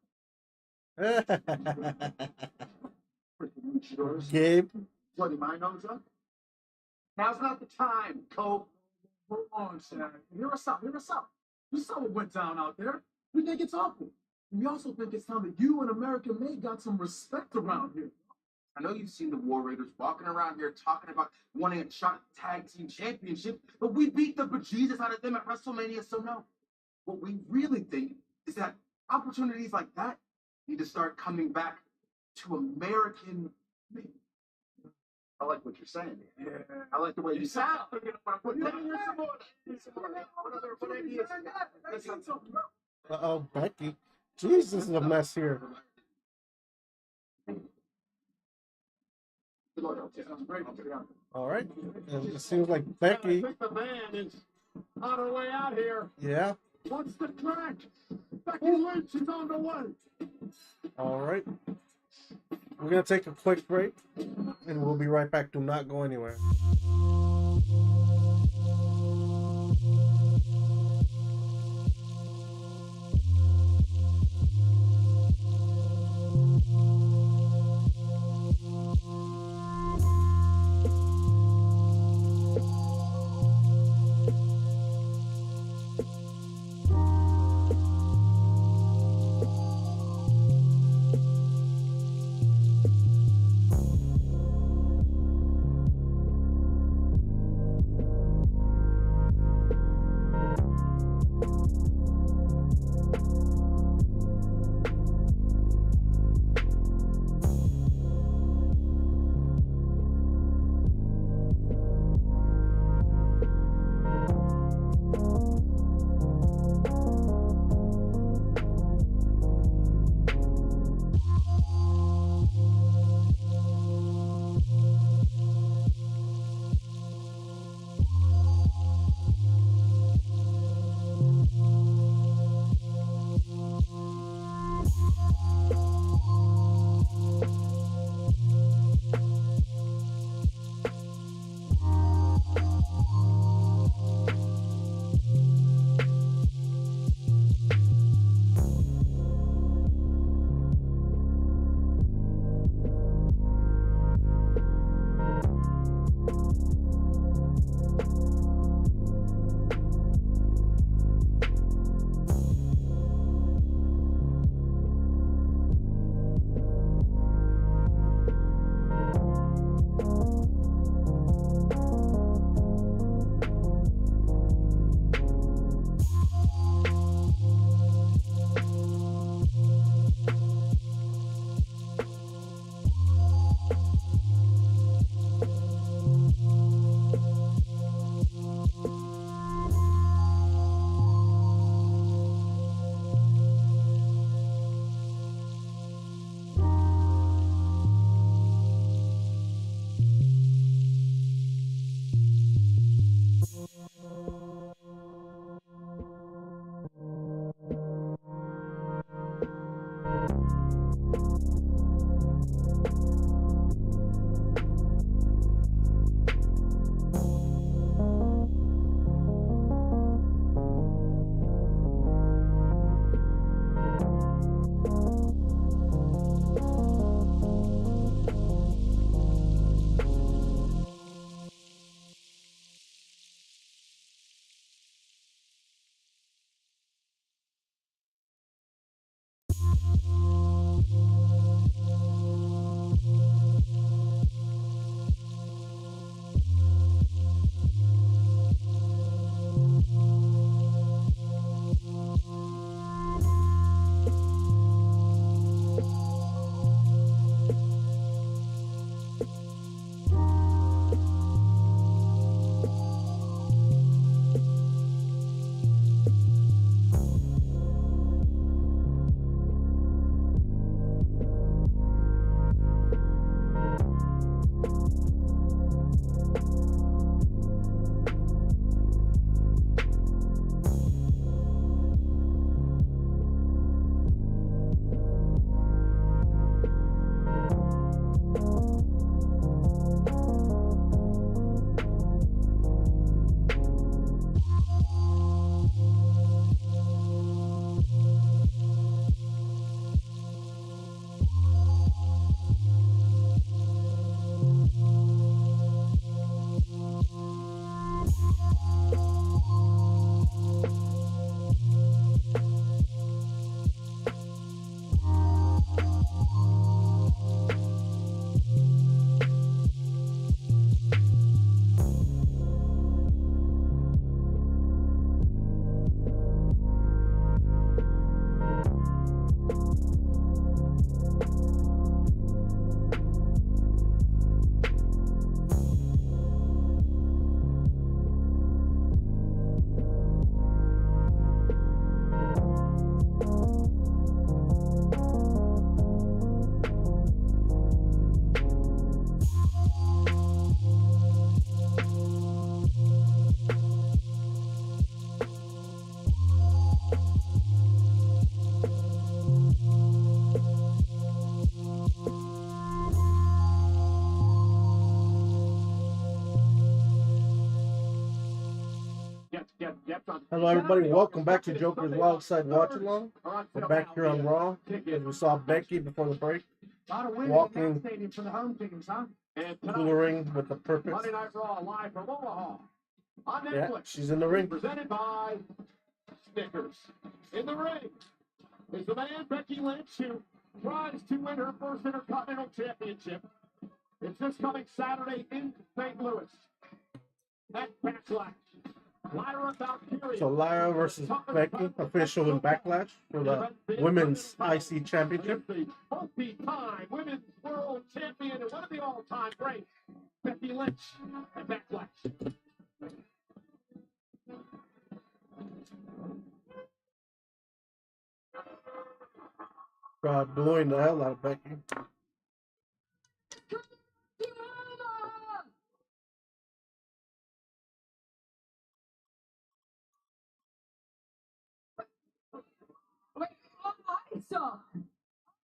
Freaking yours. Gabe. Bloody my nose up. Now's not the time, Cope. Hold on, Shaq. Hear us out. Hear us out. You saw what went down out there. We think it's awful. We also think it's time that you and American May got some respect around here. I know you've seen the War Raiders walking around here talking about wanting a shot at tag team championship, but we beat the bejesus out of them at WrestleMania, so no. What we really think is that opportunities like that need to start coming back to American May. I like what you're saying. Yeah. I like the way you sound. What ideas? Uh-oh, Becky. Jesus, this is a mess here. All right. And it seems like I Becky. think the van is on her way out here. Yeah. What's the track? Becky Lynch is on the way. All right. We're going to take a quick break, and we'll be right back. Do not go anywhere. Hello, everybody. Welcome back to Joker's Wild Side Watch Along. We're back here on Raw. As we saw Becky before the break walking through the ring with a purpose. Monday Night Raw live from Omaha on Netflix. Yeah, she's in the ring. Presented by Snickers. In the ring is the man Becky Lynch, who tries to win her first Intercontinental Championship. It's this coming Saturday in St. Louis at Backlash. Lyra Valkyria. So Lyra versus Becky, official in Backlash for the Women's IC Championship. The multi-time Women's World Champion and one of the all-time greats, Becky Lynch at Backlash. Booing the hell out of Becky.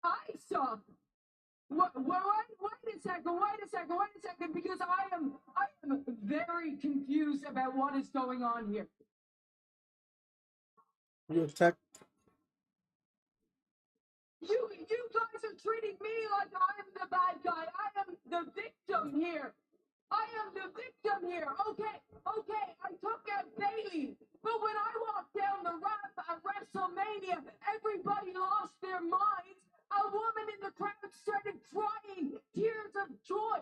I saw. Wait a second, because I am very confused about what is going on here. You attack. You guys are treating me like I am the bad guy. I am the victim here. Okay, I took out Bailey, but when I walked down the ramp at WrestleMania, everybody lost their minds. A woman in the crowd started crying tears of joy.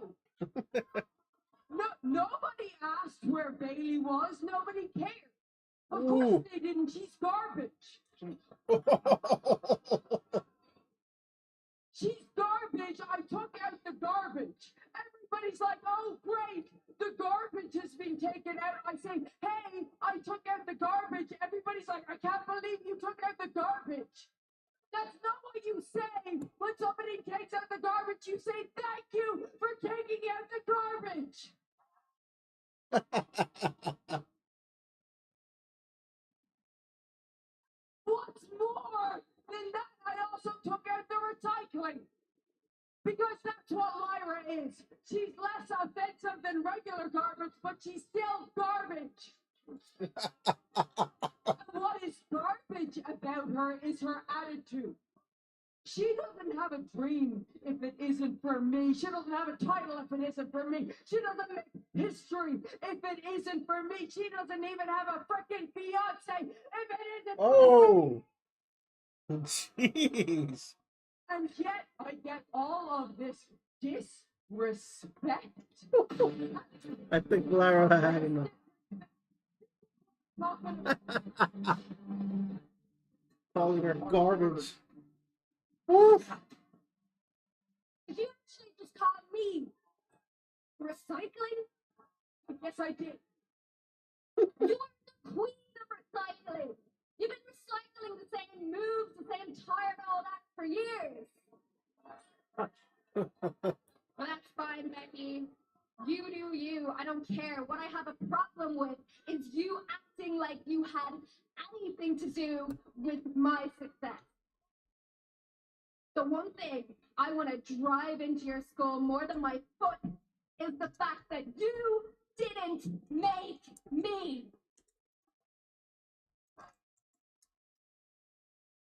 Nobody asked where Bailey was. Nobody cared. Of course they didn't. She's garbage. She's garbage. I took out the garbage. Everybody's like, oh, great. The garbage has been taken out. I say, hey, I took out the garbage. Everybody's like, I can't believe you took out the garbage. That's not what you say. When somebody takes out the garbage, you say, thank you for taking out the garbage. What's more than that, I also took out the recycling. Because that's what Lyra is. She's less offensive than regular garbage, but she's still garbage. And what is garbage about her is her attitude. She doesn't have a dream if it isn't for me. She doesn't have a title if it isn't for me. She doesn't make history if it isn't for me. She doesn't even have a freaking fiance if it isn't for me. Jeez. And yet I get all of this disrespect. I think Lyra had enough. Calling her garbage. Oof. Did you actually just call me recycling? I guess I did. You are the queen of recycling. You've been recycling the same moves, the same tire and all that for years. Well, that's fine, Becky. You do you. I don't care. What I have a problem with is you acting like you had anything to do with my success. The one thing I want to drive into your skull more than my foot is the fact that you didn't make me.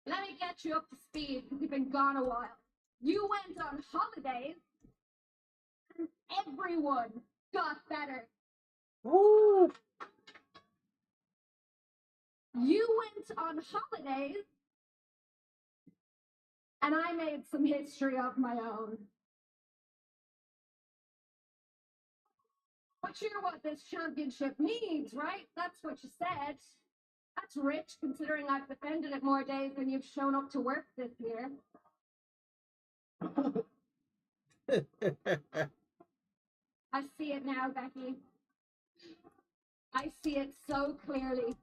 Let me get you up to speed because you've been gone a while. You went on holidays and everyone got better. Ooh. You went on holidays and I made some history of my own. But you're what this championship needs, right? That's what you said. That's rich, considering I've defended it more days than you've shown up to work this year. I see it now, Becky. I see it so clearly.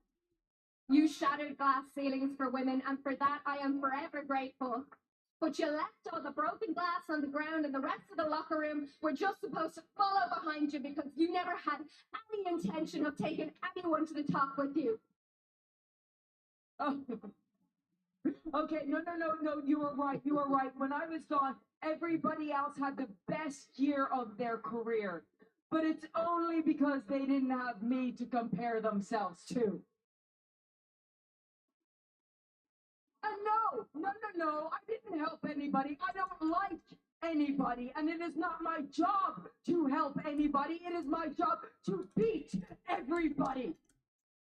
You shattered glass ceilings for women, and for that I am forever grateful. But you left all the broken glass on the ground, and the rest of the locker room were just supposed to follow behind you because you never had any intention of taking anyone to the top with you. Oh. Okay, no, you were right. When I was gone, everybody else had the best year of their career. But it's only because they didn't have me to compare themselves to. No. I didn't help anybody. I don't like anybody. And it is not my job to help anybody. It is my job to beat everybody.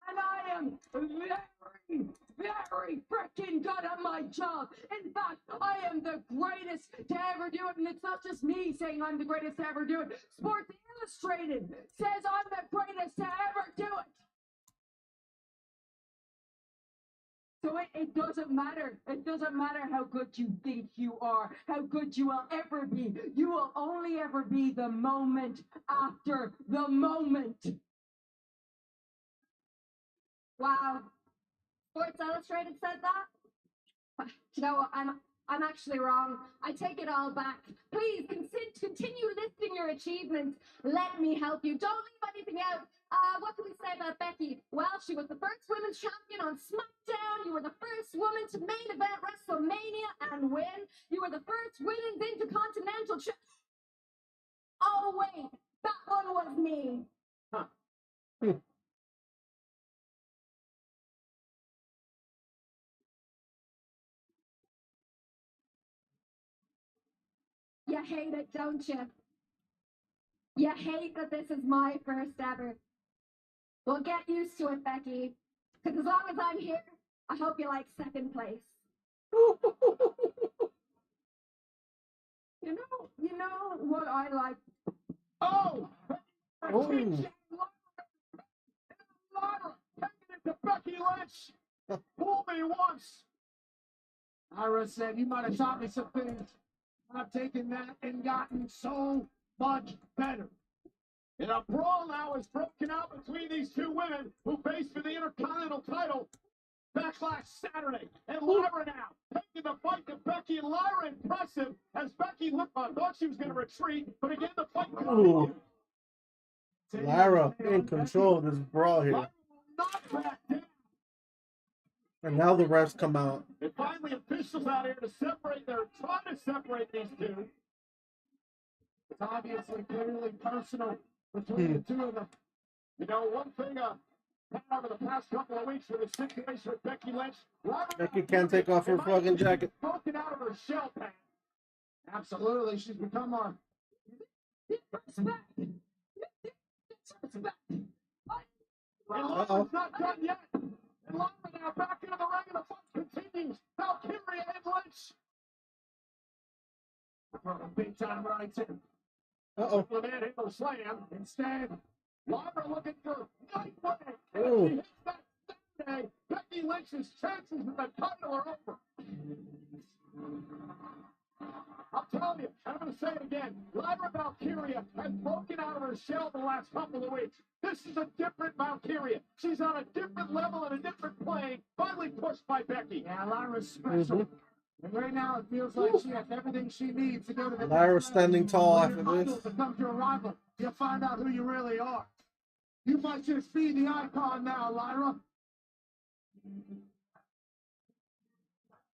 And I am very freaking good at my job. In fact, I am the greatest to ever do it. And it's not just me saying I'm the greatest to ever do it. Sports Illustrated says I'm the greatest to ever do it. So it doesn't matter. It doesn't matter how good you think you are, how good you will ever be. You will only ever be the moment after the moment. Wow. Sports Illustrated said that? You know what? I'm actually wrong. I take it all back. Please continue listing your achievements. Let me help you. Don't leave anything out. What can we say about Becky? Well, she was the first women's champion on SmackDown. You were the first woman to main event WrestleMania and win. You were the first women's Intercontinental Oh, wait. That one was me. Huh. You hate it, don't you? You hate that this is my first ever. Well, get used to it, Becky. Because as long as I'm here, I hope you like second place. You know what I like? Oh! Oh. Lyra, taking it to Becky Lynch. Fool me once. Lyra said, you might have taught me some things. I've taken that and gotten so much better. And a brawl now is broken out between these two women who face for the Intercontinental title Backlash Saturday. And Lyra now taking the fight to Becky, and Lyra impressive as Becky thought she was going to retreat, but again the fight continued. Lyra in control of this brawl here. Lyra will not back down. And now the refs come out. And finally officials out here to separate, they're trying to separate these two. It's obviously clearly personal between the two of them. You know, one thing over the past couple of weeks with the situation with Becky Lynch. Becky can't take off her fucking jacket. Broken out of her shell pad. Absolutely, she's become our disrespect. And Lyra's not done yet. And Lyra now back into the ring, and the fight continues. Valkyria and Lynch. Big time right here. Uh-oh. The man hit the slam. Instead, Lyra looking for Nightwing. Oh. If she hits that Saturday, Becky Lynch's chances of the title are over. I'll tell you, I'm going to say it again. Lyra Valkyria has broken out of her shell the last couple of weeks. This is a different Valkyria. She's on a different level and a different plane. Finally pushed by Becky. Yeah, Lyra's special. And right now it feels like she has everything she needs to go to the Lyra standing tall after this. Becomes your rival. You'll find out who you really are. You might just be the icon now, Lyra.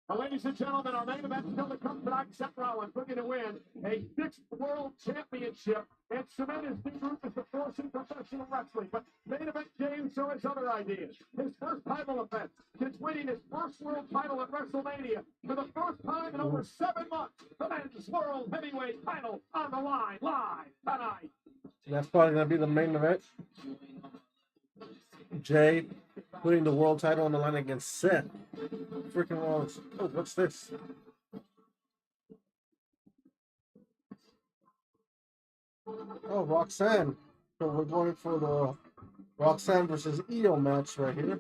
Well, ladies and gentlemen, our main event still to come tonight. Seth Rollins looking to win a 6th World Championship and cement his new group as the force in professional wrestling. But main event James show his other ideas. His first title offense since winning his first world title at WrestleMania for the first time in over 7 months. The men's world heavyweight title on the line live tonight. That's probably going to be the main event. Jay putting the world title on the line against Seth. Freaking Rollins. Oh, what's this? Oh, Roxanne. So we're going for the Roxanne versus Io match right here.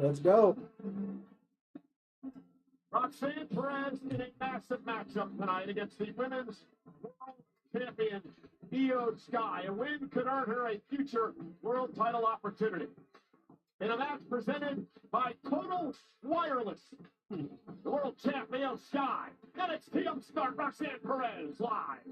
Let's go. Roxanne Perez in a massive matchup tonight against the women's world champion, Io Sky. A win could earn her a future world title opportunity. In a match presented by Total Wireless, the world champ, Io Sky. NXT upstart Roxanne Perez live.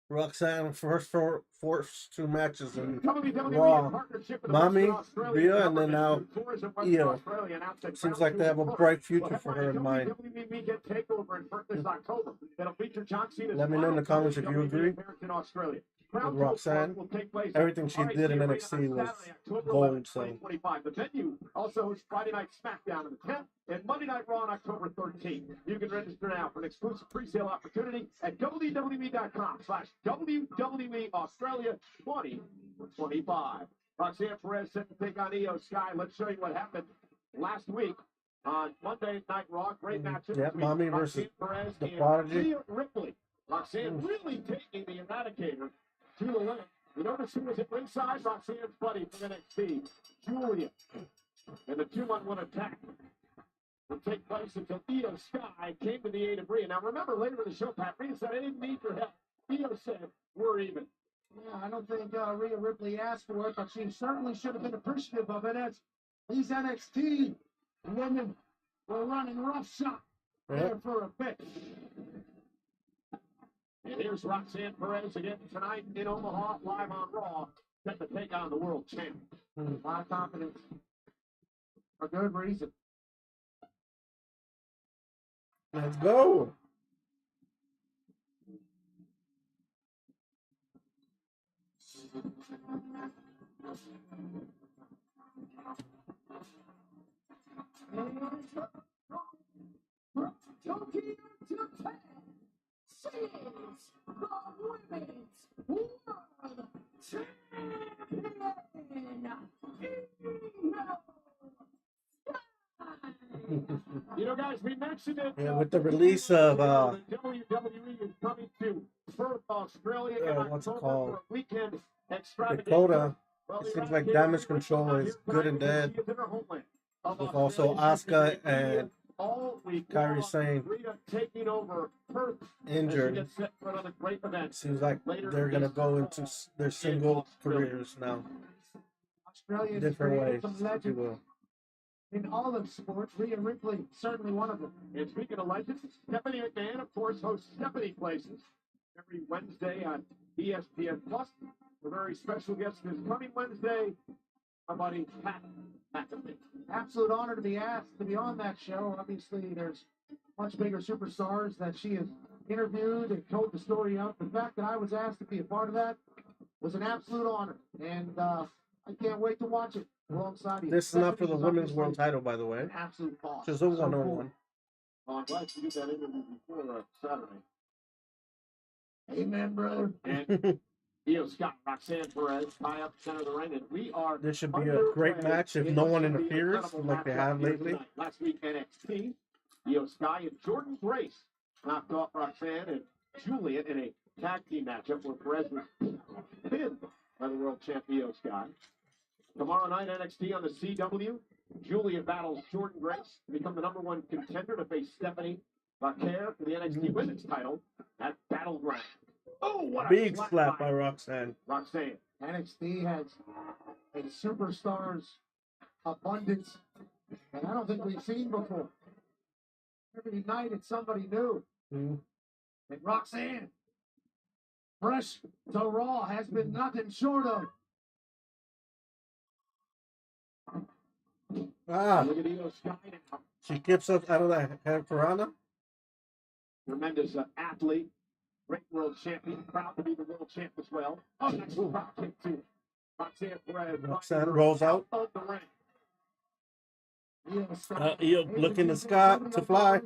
Roxanne first first two matches in WWE Raw. in partnership with Mommy, Western Australia Rhea, and then now Government Tourism Western Io. Australia announced that Seems Ground like they have a Zero bright will future for her in headline mind. WWE Weekend Takeover in Perth this October. It'll feature John Cena's Let me know in the final comments if you WWE agree appearance in Australia. with Ground Zero Roxanne. will take place Everything she at did in RAC Arena NXT on was Saturday, October gold, 11th, so 2025. The venue also hosts Friday Night SmackDown on the 10th and Monday Night Raw on October 13th. You can register now for an exclusive pre-sale opportunity at WWE.com/WWE Australia 2025. Roxanne Perez set to take on Io Sky. Let's show you what happened last week on Monday Night Raw. Great matchup yeah, between Mommy versus Roxanne Perez the and Prodigy. Rhea Ripley. Roxanne really taking the Eradicator to the limit. You notice who was at ringside? Roxanne's buddy from NXT, Julia. And the 2-on-1 attack will take place until Io Sky came to the aid of Rhea. Now remember, later in the show, Pat, Rhea said, I didn't need your help. Io said, we're even. Yeah, I don't think Rhea Ripley asked for it, but she certainly should have been appreciative of it, as these NXT women were running roughshod there for a bit. And here's Roxanne Perez again tonight in Omaha, live on Raw, set to take on the world champ. A lot of confidence. For good reason. Let's go. Tokyo Japan. She is the women's world champion. You know, guys, we mentioned it. Yeah, with the release of WWE is coming to Perth, Australia in what's it October called? for a weekend extravaganza. Dakota, Well, it the seems like Eradicator Damage will be Control here is tonight good and because dead. she is in her homeland of With also Australia. She's been Asuka and all week Kairi long. Sane Rhea taking over Perth as she injured. gets set for another great event. Seems like Later they're gonna this go into their single Australia. careers now, Australia's different created ways, some if you legends will. in all of sports. Rhea Ripley, certainly one of them. And speaking of legends, Stephanie McMahon, of course, hosts Stephanie Places every Wednesday on ESPN Plus. A very special guest this coming Wednesday, our buddy Pat McAfee. Absolute honor to be asked to be on that show. Obviously, there's much bigger superstars that she has interviewed and told the story of. The fact that I was asked to be a part of that was an absolute honor, and I can't wait to watch it alongside you. This is not for the Stephanie's women's world obviously title, by the way. an absolute boss. Just a So one-on-one. Oh, I'm glad you did that interview before Saturday. cool. Amen, brother. And Io Scott, Roxanne Perez, tie up center of the ring, and we are. This should be a great underway match if in no what one should be an interferes incredible like they matchup have here lately. tonight. Last week, NXT, Io Sky and Jordan Grace knocked off Roxanne and Juliet in a tag team matchup where Perez was pinned by the world champ Io Sky. Tomorrow night, NXT on the CW, Julia battles Jordan Grace to become the #1 contender to face Stephanie Vaquer for the NXT Women's title at Battleground. Oh, what a Big slap by by Roxanne. Roxanne. NXT has a superstars abundance that I don't think we've seen before. Every night it's somebody new. Mhm. And Roxanne, fresh to Raw, has been nothing short of. Ah, Look at Io Sky, she keeps up out of that head piranha. tremendous athlete, great world champion, proud to be the world champ as well. Oh, nice drop kick too. Roxanne Perez. Roxanne rolls out. Of the ring. Io looking to Scott to fly.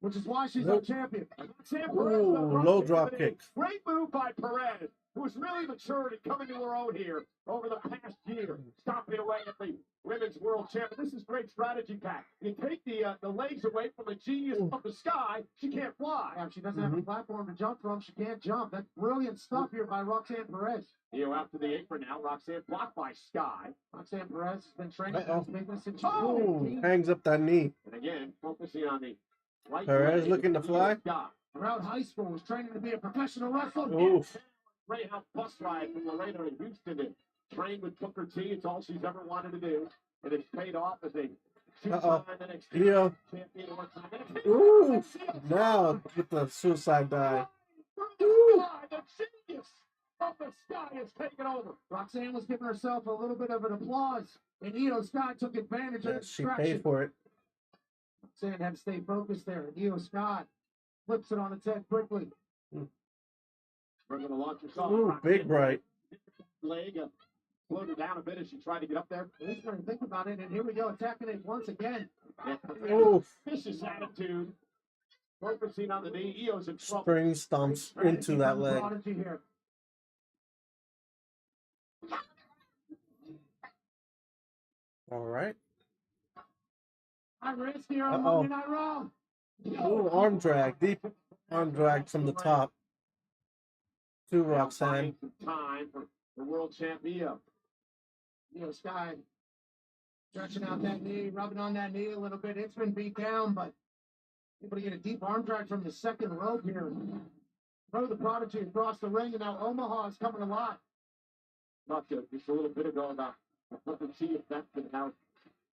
Which is why she's Nope. our champion. Roxanne Ooh, Perez, low drop kick. kick. Great move by Perez, who has really matured and coming to her own here over the past year, stopping away at the women's world champion. This is great strategy, Pat. You take the legs away from the genius of the Sky, she can't fly. Yeah, if she doesn't have a platform to jump from, she can't jump. That's brilliant stuff here by Roxanne Perez. Io out to the apron now. Roxanne blocked by Sky. Roxanne Perez has been training for Uh-oh. this business since she Oh! was Ooh, 18. hangs up that knee. And again, focusing on the right Perez leg looking to of fly. Sky. Throughout high school, was training to be a professional wrestler. Oof. Greyhound bus ride from Laredo to Houston to train with Booker T. It's all she's ever wanted to do. And it's paid off as a two-time NXT Io. champion. and one-time NXT Ooh. Now with the suicide dive. The genius of the Io Sky has taken over. Roxanne was giving herself a little bit of an applause, and Io Sky took advantage of the She distraction. paid for it. Roxanne had to stay focused there. And Io Sky flips it on its head quickly. We're going to launch herself. Ooh, big right. Leg floated down a bit as she tried to get up there. He's going to think about it, and here we go, attacking it once again. Ooh, Vicious attitude. Focusing on the knee. Io's in trouble. spring stomps into that leg. Prodigy here. All right. High risk here on Uh-oh. Monday Night Raw. Ooh, arm drag. Deep arm drag from the top to Now Roxanne. buying some time for the world champion. Io Sky stretching out that knee, rubbing on that knee a little bit. It's been beat down, but able to get a deep arm drag from the second rope here. Throw the Prodigy across the ring, and now Omaha is coming alive. Talked to just a little bit ago about what the key effect and how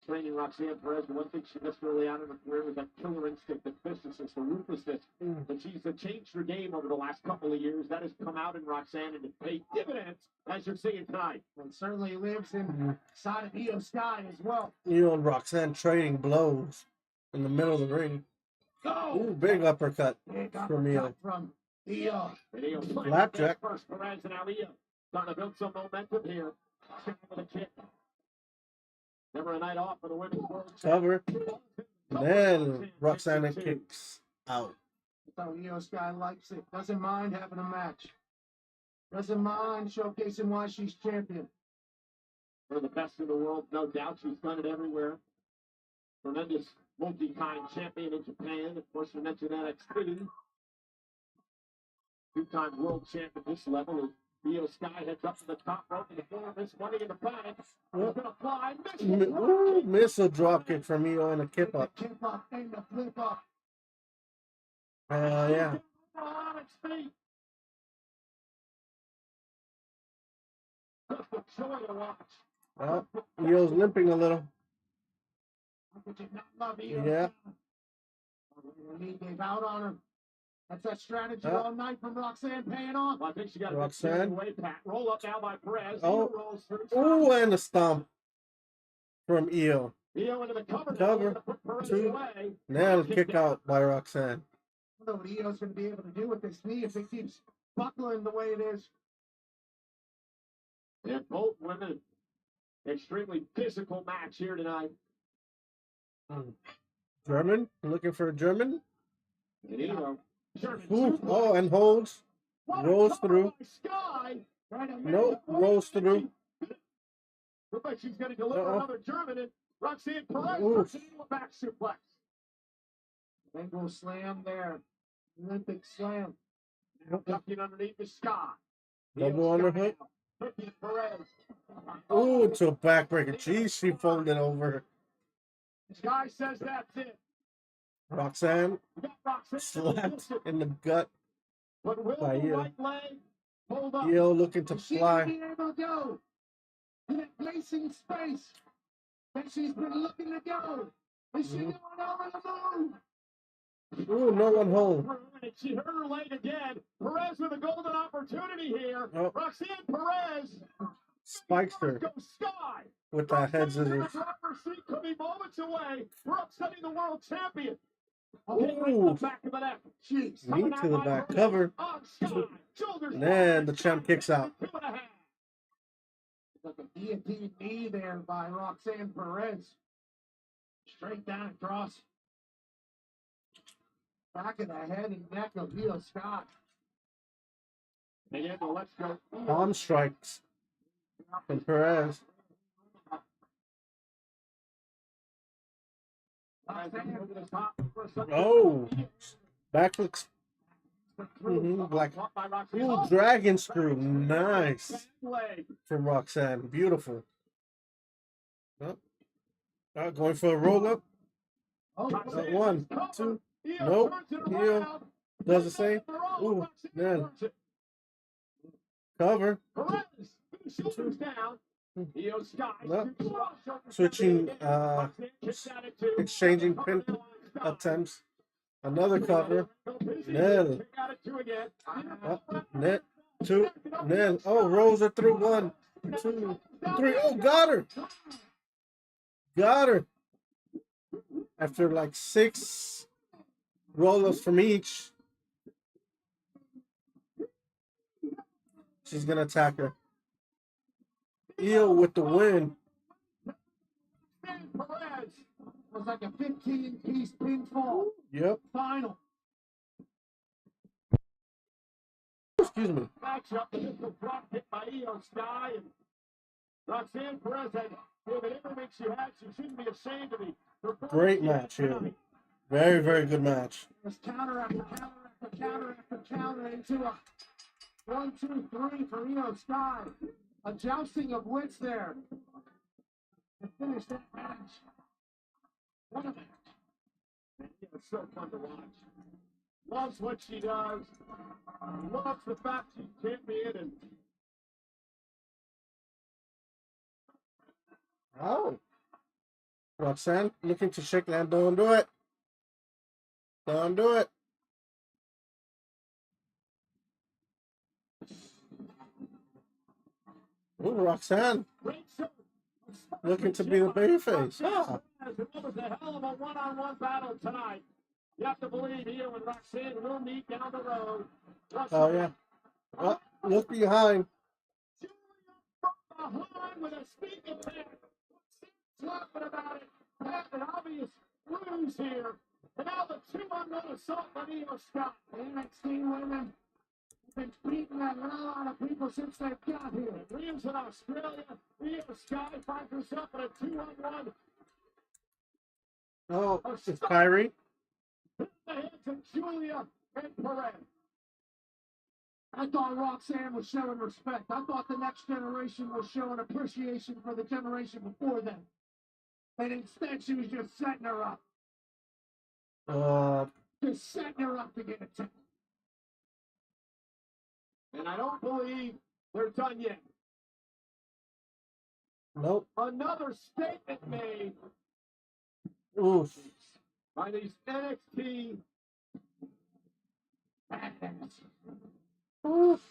training Roxanne Perez, the one thing she missed early on in her career was that killer instinct, the viciousness, the ruthlessness. But she's changed her game over the last couple of years. That has come out in Roxanne and it paid dividends, as you're seeing tonight. And certainly lives inside of Io Sky as well. You and Roxanne trading blows in the middle of the ring. Ooh, big uppercut Big from Io. uppercut from Io. And Io Flapjack. first, Perez and now Io starting to build some momentum here. With a kick. Never a night off for the women's world. Cover. Then Roxanne kicks out. So Io Sky likes it. Doesn't mind having a match. Doesn't mind showcasing why she's champion. One of the best in the world, no doubt. She's done it everywhere. Tremendous multi-time champion in Japan. Of course, we mentioned NXT. Two-time world champ at this level. Io Sky heads up to the top rope in the corner. This Money in the Bank. He's going to fly. Ooh, missile drop kick from Io and a kip up. Kip up and the flip up. Yeah. On its feet. Just a joy to watch. Well, Io's limping a little. How could you not love Io Yeah. Sky? He gave out on her. That's that strategy all night from Roxanne paying off. Well, I think she got Roxanne. away, Pat. Roll up now by Perez. Oh. Io rolls through. Ooh, and a stomp from Io. Io into the cover. Cover. Put Perez Two. away. Now kick out by Roxanne. I don't know what Io's going to be able to do with this knee if it keeps buckling the way it is. And both women, extremely physical match here tonight. German? Looking for a German? And Io. Ooh, oh, and holds. Rolls through. Sky. Nope, rolls through. Looks like she's going to deliver another German. And Roxanne Perez Oof. puts it into a back suplex. Bengal slam there. Olympic slam. Ducking underneath the Sky. Double underhook. Hooking Perez. Ooh, to a backbreaker. Jeez, she folded over. Sky says that's it. Roxanne We got Roxanne slapped in the gut But will by the Io. right leg hold up? Io looking to Is she fly. be able to go to that placing space that she's been looking to go? Is she going over the move? Ooh, no one home. And she hurt her leg again. Perez with a golden opportunity here. Oh. Roxanne Perez Spikes her go Sky. with that head Roxanne in the scissors. driver's seat could be moments away. We're upsetting the world champion. Ooh. Hitting right in the back of the neck. Jeez. Knee to the back cover. On Sky. Shoulders And then the champ kicks out. 2.5. Like a guillotine knee there by Roxanne Perez. Straight down across. Back of the head and neck of Io Sky. Again, let's go. Palm strikes from Perez. Oh, backflips. Black. Ooh, dragon screw. Nice from Roxanne. Beautiful. Oh. Going for a roll up. One, two. Nope. Io does the same. Ooh, then cover. Nope. Switching, exchanging pin attempts. Another cover. Then up, net, two. And then, oh, rolls her through 1, 2, 3. Oh, got her. Got her. After like 6 roll-ups from each, she's going to attack her. Io with the win. Perez was like a 15-piece pinfall. Yep. Final. Excuse me. Matchup. This was drop hit by Io Sky. And Roxanne Perez had whatever makes you had. She shouldn't be ashamed of the performance. Great match here. Very, very good match. There's counter after counter after counter after counter into a 1, 2, 3 for Io Sky. A jousting of wits there to finish that match. What a match. It's so fun to watch. Loves what she does. Loves the fact she's champion. And Oh. Roxanne looking to shake that. Don't do it. Don't do it. Ooh, Roxanne looking to be the babyface. Ah. it was a hell of a one-on-one battle tonight. You have to believe Io and Roxanne will meet down the road. Oh, yeah. Oh, look behind. Behind with a speaking back. Talking about it. Had an obvious bruise here. And now the 2-on-1 assault on Io Sky. NXT women have been beating the hell out of people since they've got here. Liam's in Australia. Io Sky finds herself in a 2-on-1. Oh, it's Kyrie. The hands of Julia and Perez. I thought Roxanne was showing respect. I thought the next generation was showing appreciation for the generation before them. And instead, she was just setting her up. Just setting her up to get attacked. And I don't believe they're done yet. Nope. Another statement made Oof. by these NXT badass. Oof.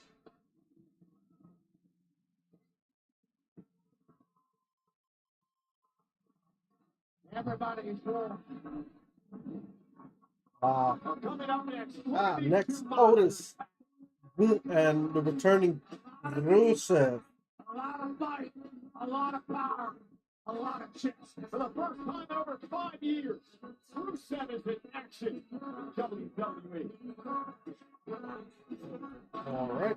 Everybody is wrong. Coming up next. Next, Otis. And the returning Rusev. A lot of fight, a lot of power, a lot of chips. For the first time in over 5 years, Rusev is in action in WWE. All right.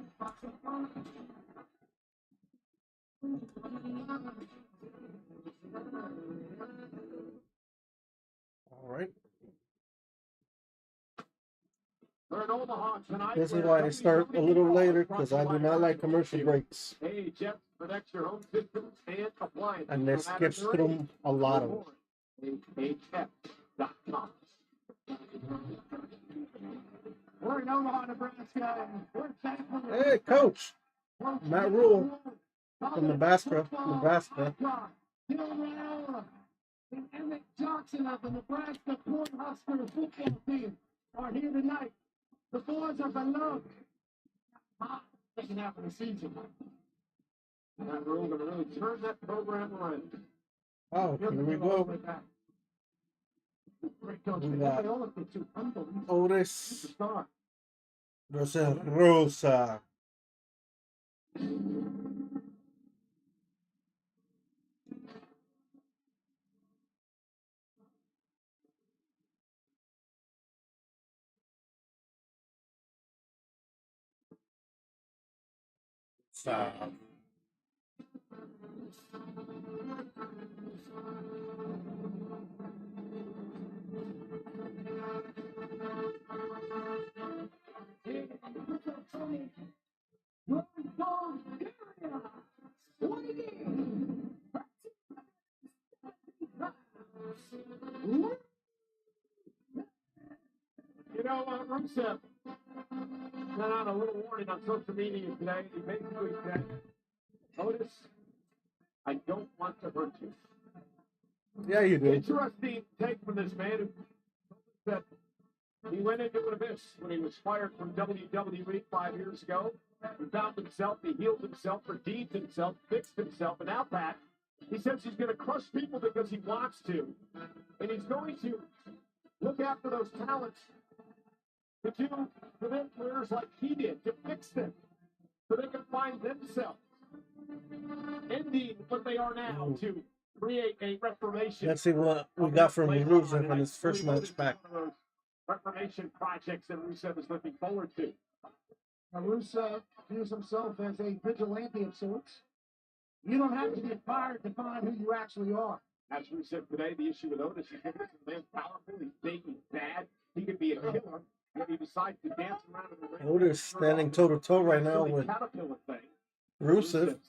All right. We're in Omaha tonight. This is why I start a little later, because I do not like commercial breaks. Hey, Jeff, protects your home systems and appliances. And they skip through a lot of it. HF.com. We're in Omaha, Nebraska. We're thankful. Hey, Coach. Matt Rule from Nebraska. Gil Rao and Emmett Johnson of the Nebraska Cornhusker football team are here tonight. The boys are beloved. Second half of the season. And that rule going to really turn that program around. Oh, here we go. We got Otis versus Rosa. You know, Rusev sent out a little warning on social media today. He basically said, Otis, I don't want to hurt you. Yeah, you do. Interesting take from this man who said, He went into an abyss when he was fired from WWE 5 years ago. He found himself, he healed himself, redeemed himself, fixed himself, and now Pat, he says he's going to crush people because he wants to. And he's going to look after those talents to do for them careers like he did, to fix them so they can find themselves. Ending what they are now to create a reformation. Let's see what we got from Rusev in his first match back. Reformation projects that Rusev is looking forward to. Now, Rusev views himself as a vigilante of sorts. You don't have to be fired to find who you actually are. As Rusev today, the issue with Otis is that he's a man powerful, he's big, he's bad, he could be a killer. If he decides to dance around in the ring. Otis standing toe to toe right now with Rusev.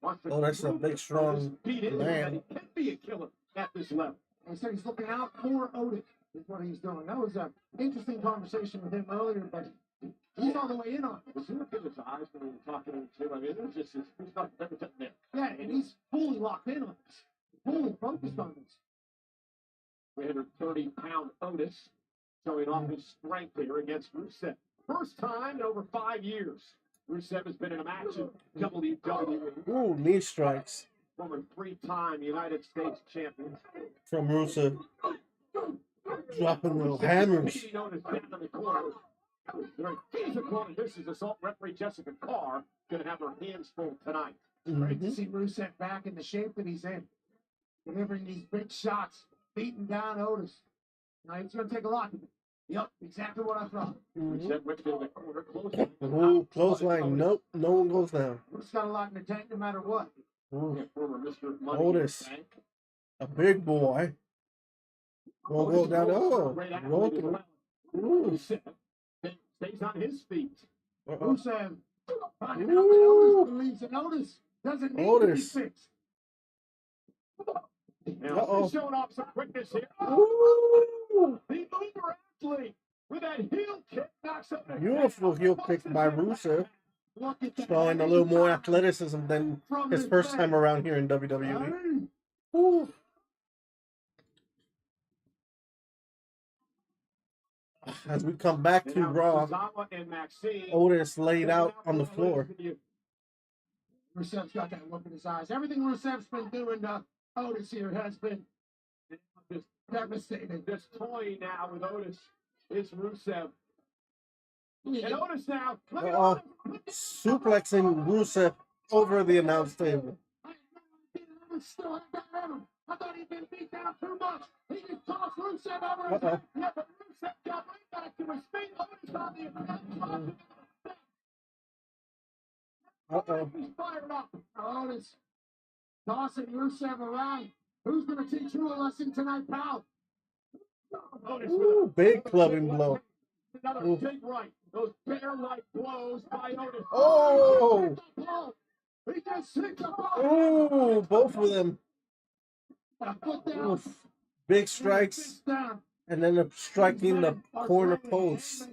Oh, that's a big, strong man. He can be a killer at this level. And so he's looking out for Otis, is what he's doing. That was an interesting conversation with him earlier, but he's all the way in on it. Was he looking at his eyes when we were talking to him? I mean, it was just, he's not everything there. Yeah, and he's fully locked in on this, fully focused on this. 330-pound Otis showing off his strength here against Rusev. First time in over 5 years, Rusev has been in a match in WWE. Ooh, knee strikes. Former 3-time United States champion. From Rusev. Dropping little hammers. He's a corner. This is assault referee Jessica Carr going to have her hands full tonight. Great to see Rusev back in the shape that he's in. Delivering these big shots, beating down Otis. Now it's going to take a lot. Yep, exactly what I thought. Rusev went to the corner, close. Ooh, clothesline. Nope, no one goes down. Rusev got a lot in the tank no matter what. Ooh. Former Mr. Money Otis, a big boy. Won't go down. Oh, roll through. Ooh. Stays on his feet. Rusev, Otis believes in Otis. Doesn't need to be fixed. Now, showing off some quickness here. Ooh. The uber athlete with that heel kick knocks up. Beautiful heel kick by Rusev. Showing a little more athleticism than his first time around here in WWE. Ooh. As we come back to Raw, Otis laid out on the floor. Rusev's got that look in his eyes. Everything Rusev's been doing to Otis here has been just devastating. This toy now with Otis is Rusev. And Otis now, look at Otis. Suplexing Rusev over the announce table. I thought he'd been beat down too much. He just tossed Rusev over his head. Yeah, but Rusev got right back to his feet. Otis on the attack. He's fired up. Otis tossing Rusev around. Who's going to teach you a lesson tonight, pal? Ooh, big clubbing blow. Another big right. Those bear-like blows by Otis. Oh! He just hit the ball. Oh, both of them. Oof. Big strikes. And then striking the corner post.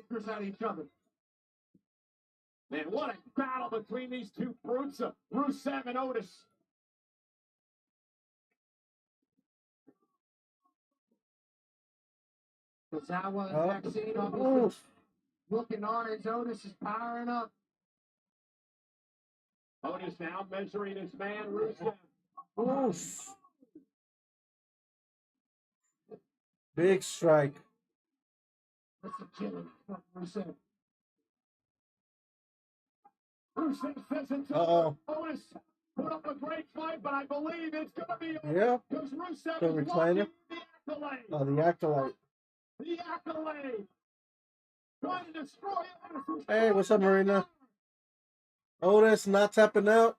Man, what a battle between these two brutes of Rusev and Otis. Tozawa and Maxine obviously looking on as Otis is powering up. Otis now measuring his man, Rusev. Oof. Big strike. That's a killer from Rusev. Rusev says it's over. Otis put up a great fight, but I believe it's going to be over. Yeah. Because Rusev The is recliner. the accolade. Oh, the acolyte. The accolade. Trying to destroy Otis. Hey, what's up, Marina? Otis not tapping out.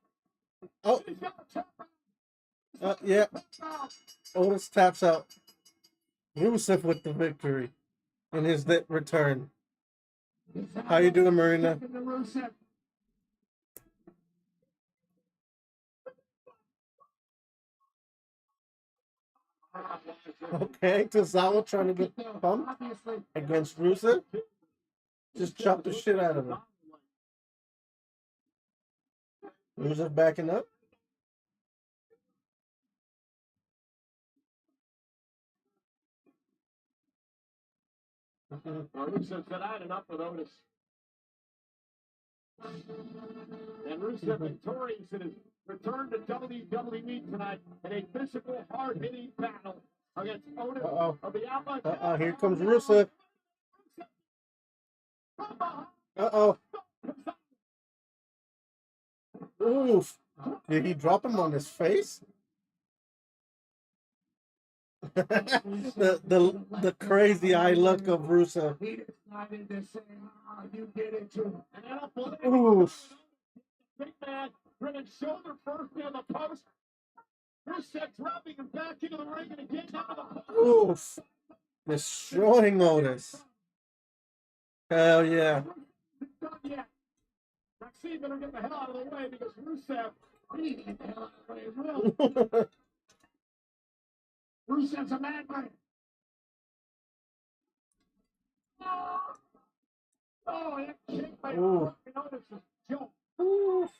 Oh. Yeah. Otis taps out. Rusev with the victory in his return. How you doing, Marina? Okay, Tozawa trying to get pumped against Rusev. Just chop the shit out of him. Rusev backing up. Rusev said, I had enough of Otis. And Rusev victorious in his return to WWE tonight in a physical, hard-hitting battle against Otis of the Outlaw. Here comes Rusev. Oof. Did he drop him on his face? the crazy eye look of Rusev. He decided to say, you did it too. Oof. Big man, running shoulder first near the post. Rusev dropping him back into the ring and again down to the post. Oof. Destroying Otis. Hell yeah. Not yet. Maxine better get the hell out of the way because Rusev, he needs to get the hell out of the way as well. Rusev's a madman. Oh, that kick by Otis is a joke. Oof.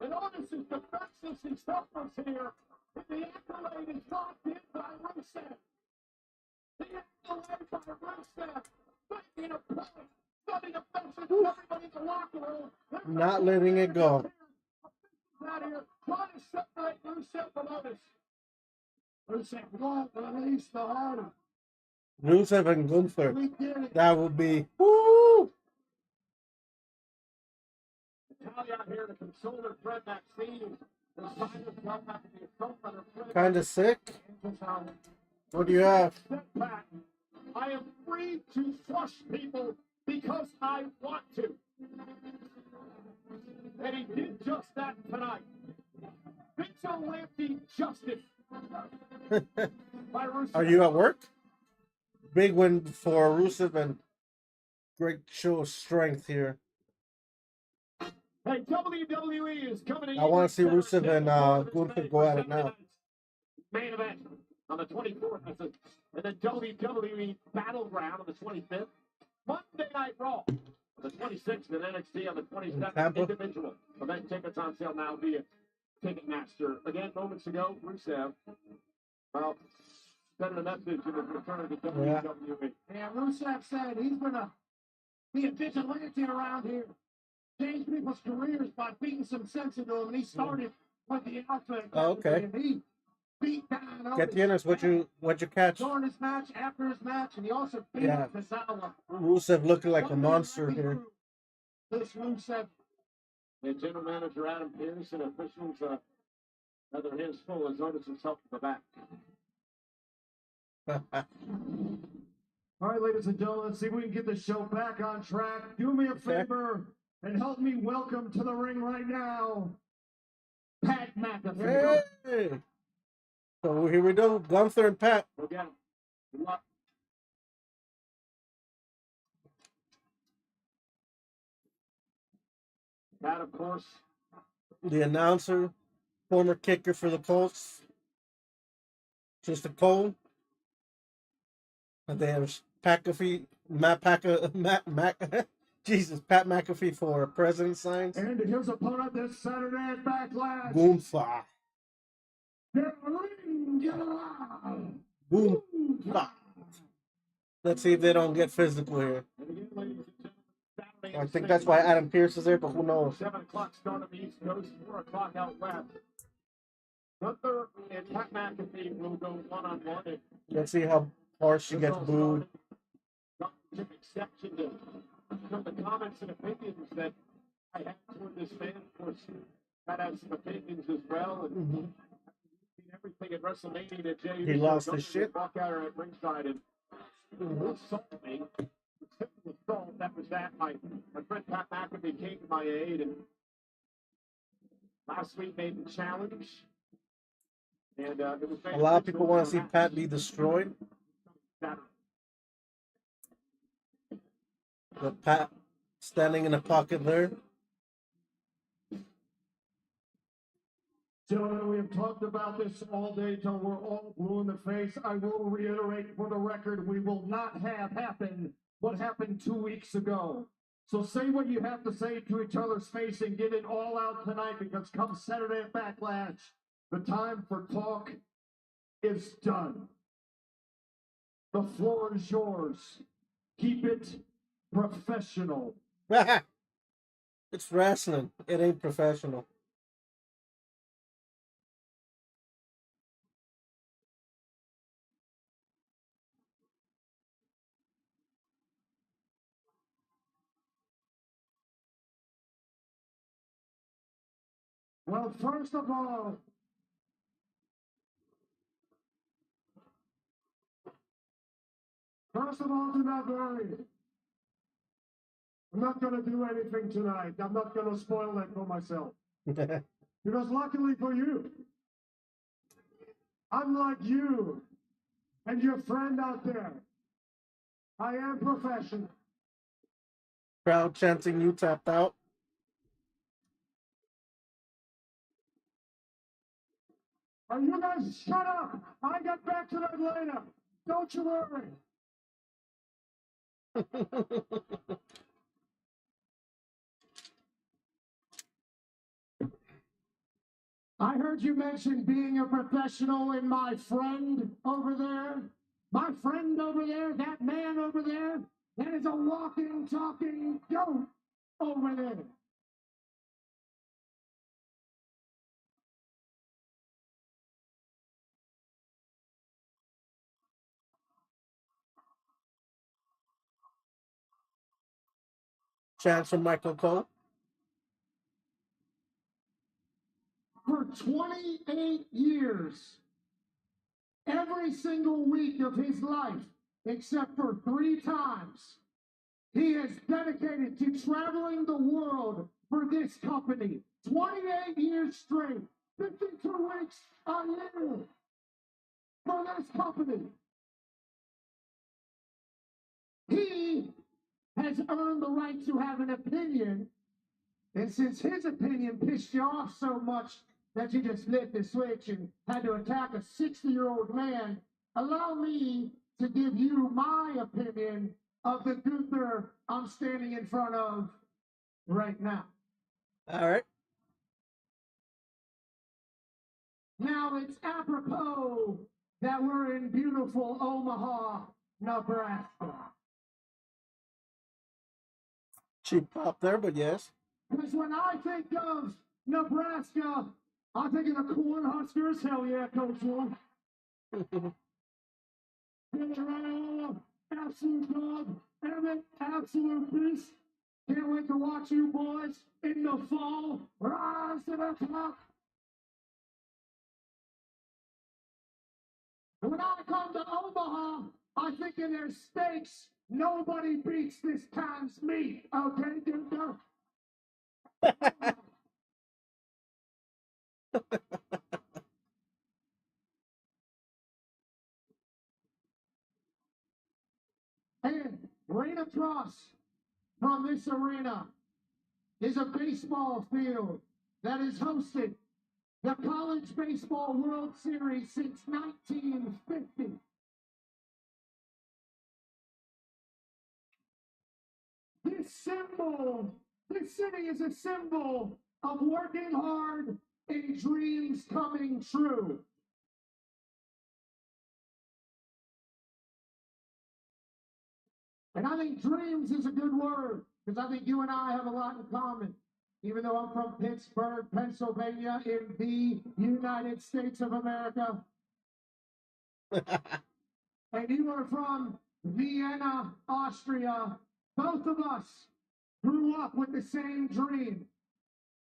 And Otis is defenseless. He suffers here. And the accolade is locked in by Rusev. The accolade by Rusev. Making a point. Setting a message to everybody in the locker room. Not letting it go. Out here, trying to separate Rusev from Otis. Rusev won't release the order. Rusev and Gunther. We did it. That would be woo. Natalia out here to console her friend Maxine. Kind of sick. What do you have? I am free to flush people because I want to. And he did just that tonight. Vigilante justice. Are you at work? Big win for Rusev and great show of strength here. Hey, WWE is coming to I want to see Rusev and Gunther go at it now. Main event on the 24th. And then WWE Battleground on the 25th. Monday Night Raw on the 26th and NXT on the 27th. Individual event tickets on sale now via Ticketmaster. Again, moments ago, Rusev, well, sending a message in his return to WWE. Yeah, Rusev said he's going to be a vigilante around here. Change people's careers by beating some sense into them, and he started with the outfit. Oh, okay. And he beat down. Get the inners. What you catch? During his match, after his match, and he also beat Tozawa. Rusev looking like a monster here. This Rusev. The general manager Adam Pearce and officials have their hands full as Otis is helping the back. All right, ladies and gentlemen, let's see if we can get the show back on track. Do me a favor and help me welcome to the ring right now, Pat McAfee. Hey. So here we go, Gunther and Pat. We'll get him. Good luck. Pat, of course. The announcer, former kicker for the Colts. Just a Cole. And there's McAfee, Pat McAfee for president signs. And his opponent this Saturday at Backlash. Gunther. Gunther. Let's see if they don't get physical here. I think that's why Adam Pearce is there, but who knows? 7 o'clock start on the East Coast, 4 o'clock out west. Gunther and Pat McAfee will go one-on-one. Let's see how hard she gets booed. Took exception to some of the comments and opinions that I had toward this man. Of course, Pat has some opinions as well. And everything at WrestleMania that Jay he lost his shit. Walk out at ringside and assault me. Assault. That was that. My friend Pat McAfee came to my aid and last week made the challenge. And it was a lot of people want to see Pat be destroyed. But Pat standing in the pocket there. Gentlemen, we have talked about this all day till we're all blue in the face. I will reiterate for the record, we will not have happen what happened 2 weeks ago. So say what you have to say to each other's face and get it all out tonight because come Saturday at Backlash, The time for talk is done. The floor is yours. Keep it professional. It's wrestling. It ain't professional. Well, first of all, do not worry. I'm not going to do anything tonight. I'm not going to spoil it for myself. Because luckily for you, unlike you and your friend out there, I am professional. Crowd chanting you tapped out. Oh, you guys shut up. I get back to that later. Don't you worry. I heard you mention being a professional and my friend over there. My friend over there, that man over there, that is a walking, talking goat over there. Chants from Michael Cole. For 28 years, every single week of his life, except for 3 times, he is dedicated to traveling the world for this company. 28 years straight, 52 weeks a year for this company. He has earned the right to have an opinion, and since his opinion pissed you off so much that you just flipped the switch and had to attack a 60-year-old man, allow me to give you my opinion of the Gunther I'm standing in front of right now. All right. Now it's apropos that we're in beautiful Omaha, Nebraska. Cheap pop there, but yes. Because when I think of Nebraska, I think of the Cornhuskers. Hell yeah, Coach One. Absolute dog, Emmett, absolute beast. Can't wait to watch you boys in the fall rise to the top. When I come to Omaha, I think of their steaks. Nobody beats this time's meat. Okay, Gunther? And right across from this arena is a baseball field that has hosted the College Baseball World Series since 1950. This city is a symbol of working hard and dreams coming true. And I think dreams is a good word, because I think you and I have a lot in common. Even though I'm from Pittsburgh, Pennsylvania, in the United States of America. And you are from Vienna, Austria. Both of us grew up with the same dream.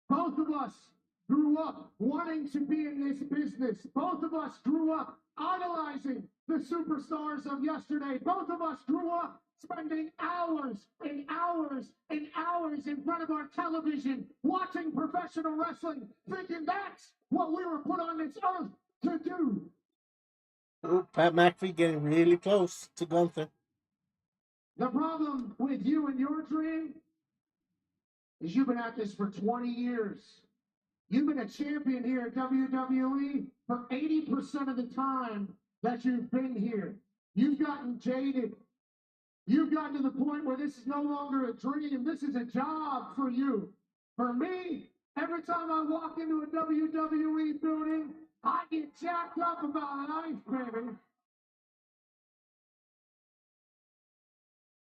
Both of us grew up wanting to be in this business. Both of us grew up idolizing the superstars of yesterday. Both of us grew up spending hours and hours and hours in front of our television watching professional wrestling, thinking that's what we were put on this earth to do. Ooh, Pat McAfee getting really close to Gunther. The problem with you and your dream is you've been at this for 20 years. You've been a champion here at WWE for 80% of the time that you've been here. You've gotten jaded. You've gotten to the point where this is no longer a dream. This is a job for you. For me, every time I walk into a WWE building, I get jacked up about life, baby.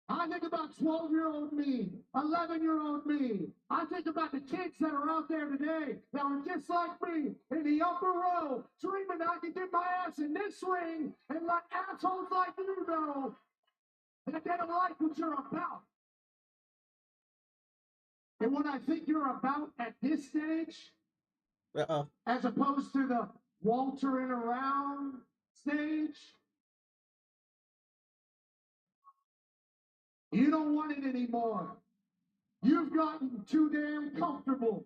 I think about 12-year-old me, 11-year-old me. I think about the kids that are out there today that are just like me in the upper row, dreaming I can get my ass in this ring and let assholes like you know that they don't like what you're about. And what I think you're about at this stage, as opposed to the waltering around stage, you don't want it anymore. You've gotten too damn comfortable.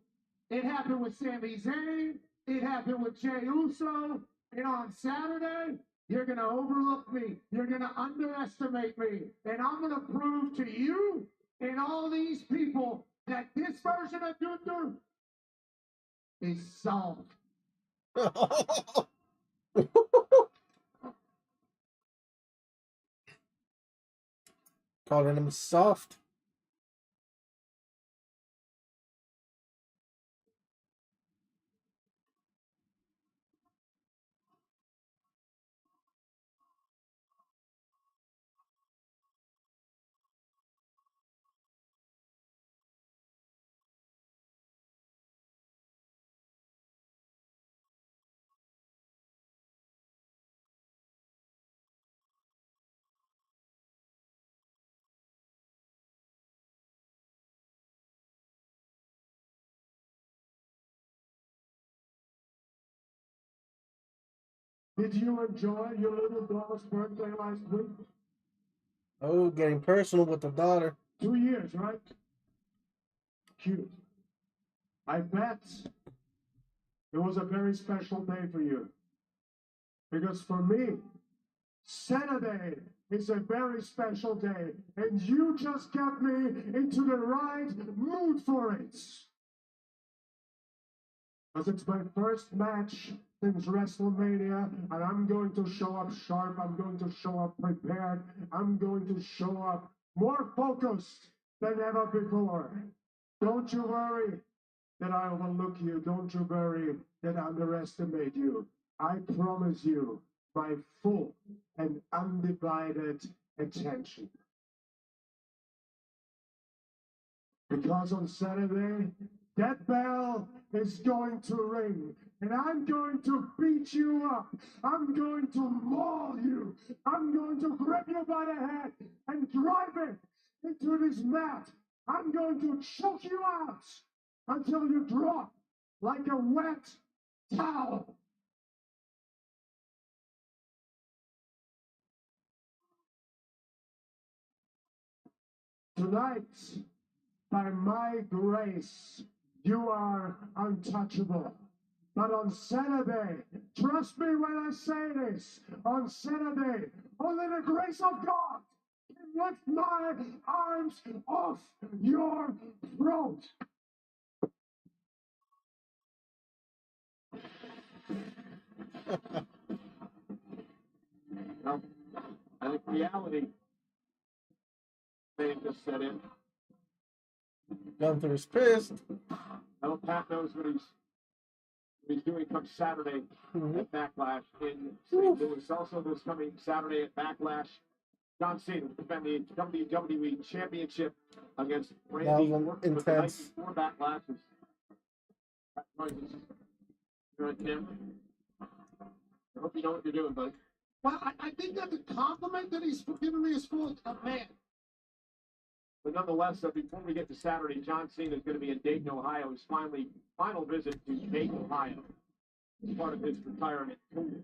It happened with Sami Zayn. It happened with Jey Uso. And on Saturday, you're going to overlook me. You're going to underestimate me. And I'm going to prove to you and all these people that this version of Gunther is soft. Calling him soft. Did you enjoy your little daughter's birthday last week? Oh, getting personal with the daughter. 2 years, right? Cute. I bet it was a very special day for you. Because for me, Saturday is a very special day. And you just got me into the right mood for it. Because it's my first match since WrestleMania, and I'm going to show up sharp, I'm going to show up prepared, I'm going to show up more focused than ever before. Don't you worry that I overlook you. Don't you worry that I underestimate you. I promise you my full and undivided attention. Because on Saturday, that bell is going to ring, and I'm going to beat you up. I'm going to maul you. I'm going to grab you by the head and drive it into this mat. I'm going to choke you out until you drop like a wet towel. Tonight, by my grace, you are untouchable. But on Saturday, trust me when I say this, on Saturday, only the grace of God can lift my arms off your throat. No, I think reality may have just set in. Gunther's pissed. I know Pat knows what he's doing come Saturday at Backlash in St. Louis. Also, this coming Saturday at Backlash, John Cena defending the WWE Championship against Randy Orton. But the night before Backlash is you're on camera. I hope you know what you're doing, buddy. Well, I think that's a compliment that he's giving me as full a man. But nonetheless, before we get to Saturday, John Cena is going to be in Dayton, Ohio. His final visit to Dayton, Ohio, as part of his retirement tour.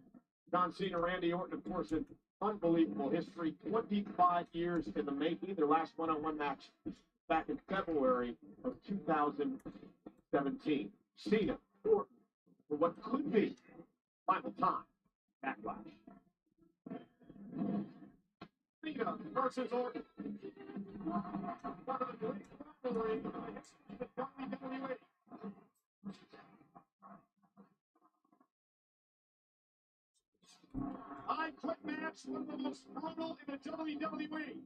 John Cena, Randy Orton, of course, an unbelievable history. 25 years in the making. Their last one-on-one match back in February of 2017. Cena, Orton, for what could be final time. Backlash. Cena versus Orton. One of the great rivalries in the history of WWE. I quit match, one of the most brutal in the WWE.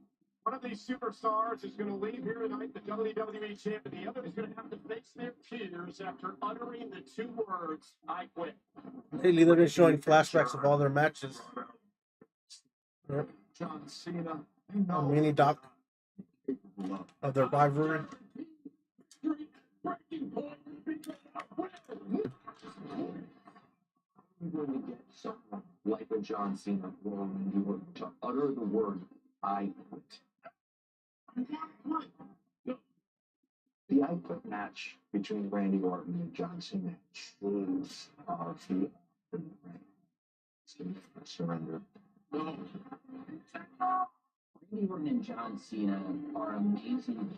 One of these superstars is going to leave here tonight, the WWE champion. The other is going to have to face their tears after uttering the two words, I quit. Lately, they've been showing flashbacks of all their matches. Yep. John Cena, A mini doc of their rivalry. We're going to get someone like a John Cena or Randy Orton to utter the word "I quit." The I quit match between Randy Orton and John Cena is of the surrender. Randy Orton and John Cena are amazing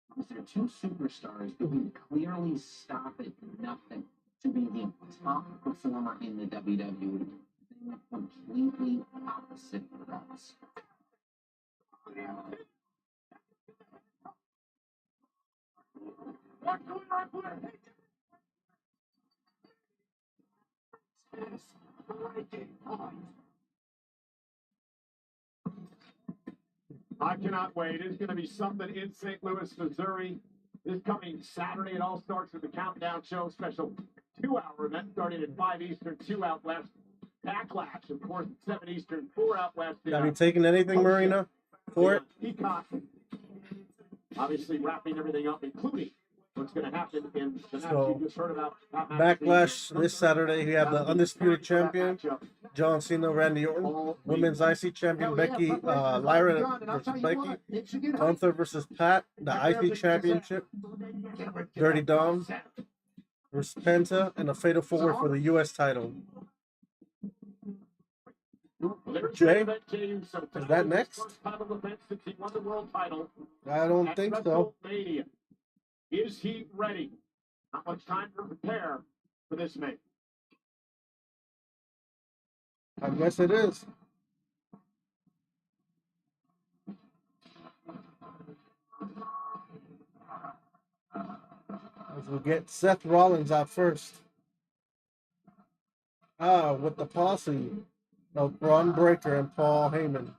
because they're two superstars who can clearly stop at nothing to be the top performer in the WWE. They're completely opposite routes. I cannot wait. It's going to be something in St. Louis, Missouri. This coming Saturday. It all starts with the Countdown Show special 2-hour event starting at 5 Eastern, 2 out west. Backlash, of course, at 7 Eastern, 4 out west. Have you taken anything, Marina, for it? Peacock. Obviously, wrapping everything up, including what's going to happen in the match you just heard about. Backlash this Saturday. We have the undisputed champion, John Cena, Randy Orton. Women's IC champion, Becky, Lyra versus Becky. Gunther versus Pat. The IC championship. Dirty Dom versus Penta. And a fatal four for the U.S. title. Jay, is that next? I don't think so. Is he ready? Not much time to prepare for this match. I guess it is. As we get Seth Rollins out first. With the posse of Braun Breaker and Paul Heyman.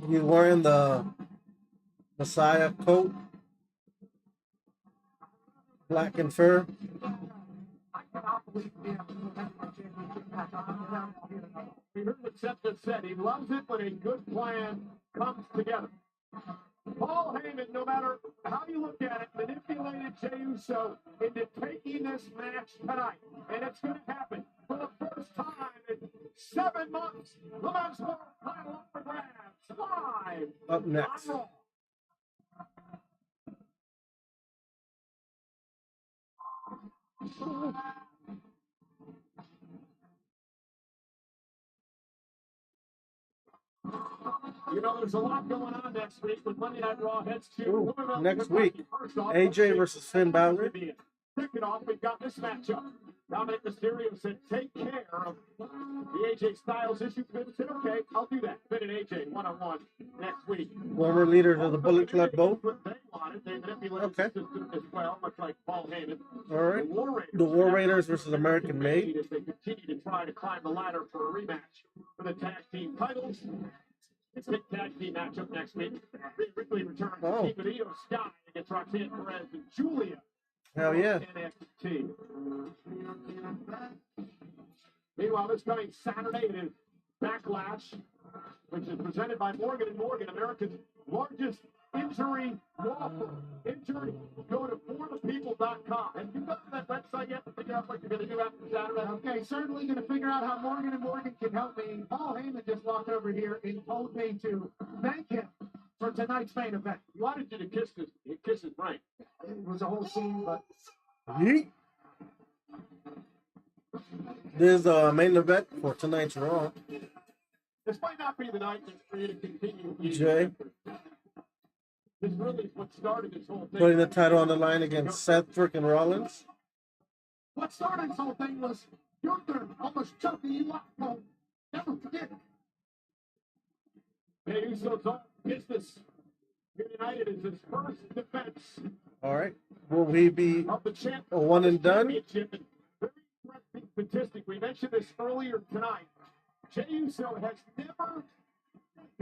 He's wearing the Messiah coat, black and fur. We heard what Seth just said. He loves it when a good plan comes together. Paul Heyman, no matter how you look at it, manipulated Jey Uso into taking this match tonight. And it's going to happen for the first time in 7 months. The Men's World title up for grabs. Live. Up next. You know, there's a lot going on next week when Monday Night Raw heads to next week. AJ versus Finn Balor. Kick it off. We've got this matchup. Dominic Mysterio said, take care of the AJ Styles issue. Finn said, okay, I'll do that. Finn and AJ one-on-one next week. Former leaders of the Bullet Club both. They wanted. They manipulated the system as well, much like Paul Heyman. All right. The War Raiders versus American Made. As they continue to try to climb the ladder for a rematch for the tag team titles. It's a big tag team matchup next week. Ripley returns to Team Io Sky against Roxanne Perez and Julia. Hell yeah. NXT. Meanwhile, this coming Saturday, it is Backlash, which is presented by Morgan & Morgan, America's largest injury law firm. Injury, go to forthepeople.com. Have you got to that website yet to figure out what you're going to do after Saturday? Okay, certainly going to figure out how Morgan & Morgan can help me. Paul Heyman just walked over here and told me to thank him for tonight's main event. He wanted you to kiss his brain. It was a whole scene, but... Yeet. This is the main event for tonight's Raw. This might not be the night for you to continue. Jay. This really is what started this whole thing. Putting the title on the line against Seth freaking Rollins. What started this whole thing was Gunther almost choking you up. Well, never forget it. Jey Uso's own business. United is his first defense. All right. Will he be a one and done? Very interesting statistic. We mentioned this earlier tonight. Jey Uso has never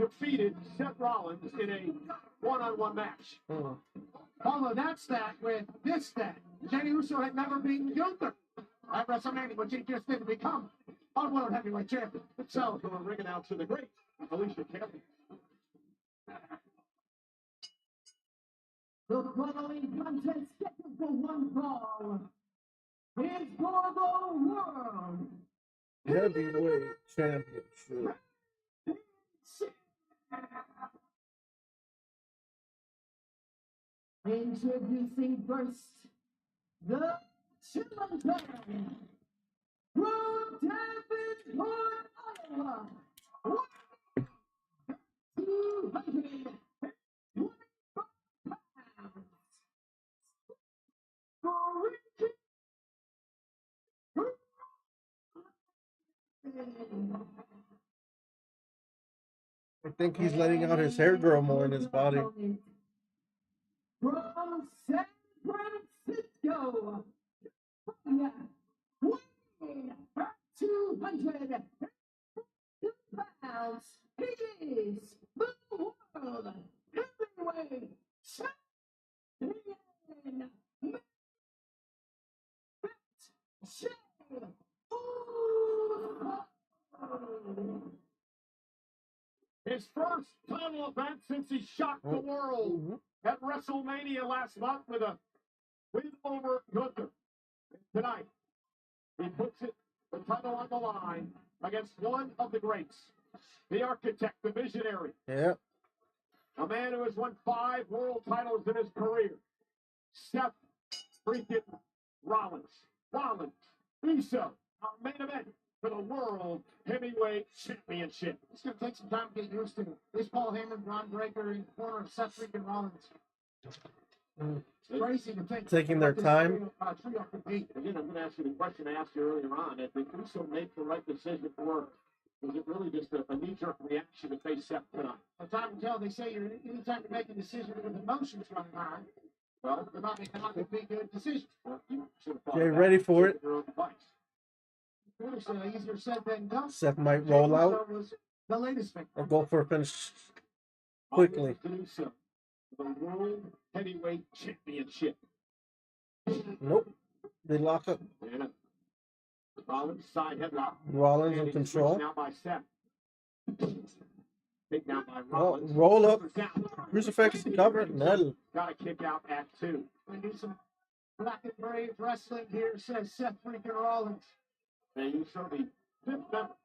defeated Seth Rollins in a one-on-one match. Follow that stat with this stat. Jey Uso had never beaten Gunther at WrestleMania, which he just didn't become World Heavyweight Champion. So we're ringing out to the great Alicia Kelly. The following contest scheduled for one fall is for the World Heavyweight Championship. Introducing first, the Children from Davenport, Iowa. 225 pounds. I think he's letting out his hair grow more in his body. From San Francisco, yeah, weighing 200 pounds, he is the World Heavyweight Champion, His first title event since he shocked the world at WrestleMania last month with a win over Gunther. Tonight, he puts the title on the line against one of the greats, the architect, the visionary. Yeah. A man who has won 5 world titles in his career. Seth freaking Rollins. Uso, our main event for the World Heavyweight Championship. It's going to take some time to get used to. This Paul Heyman, Braun Breaker in the corner of Seth freaking Rollins. It's crazy to think. Taking their time. Trio could be. Again, I'm going to ask you the question I asked you earlier on. Did Uso make the right decision, or was it really just a knee-jerk reaction to face Seth tonight? By the time to tell, they say anytime you make a decision with emotions running high, well, they're not making a big good decision. Get ready for it. It's easier said than done. Seth might roll out The latest thing. or go for a finish quickly. The World Heavyweight Championship. Nope. They lock up. And Rollins side headlock. Rollins in control. Now by Seth. Take down by Oh, Rollins. roll up. Crucifix cover. Metal. Got to kick out at 2. We do some black and brave wrestling here, says Seth freaking Rollins. And you saw the 5th member.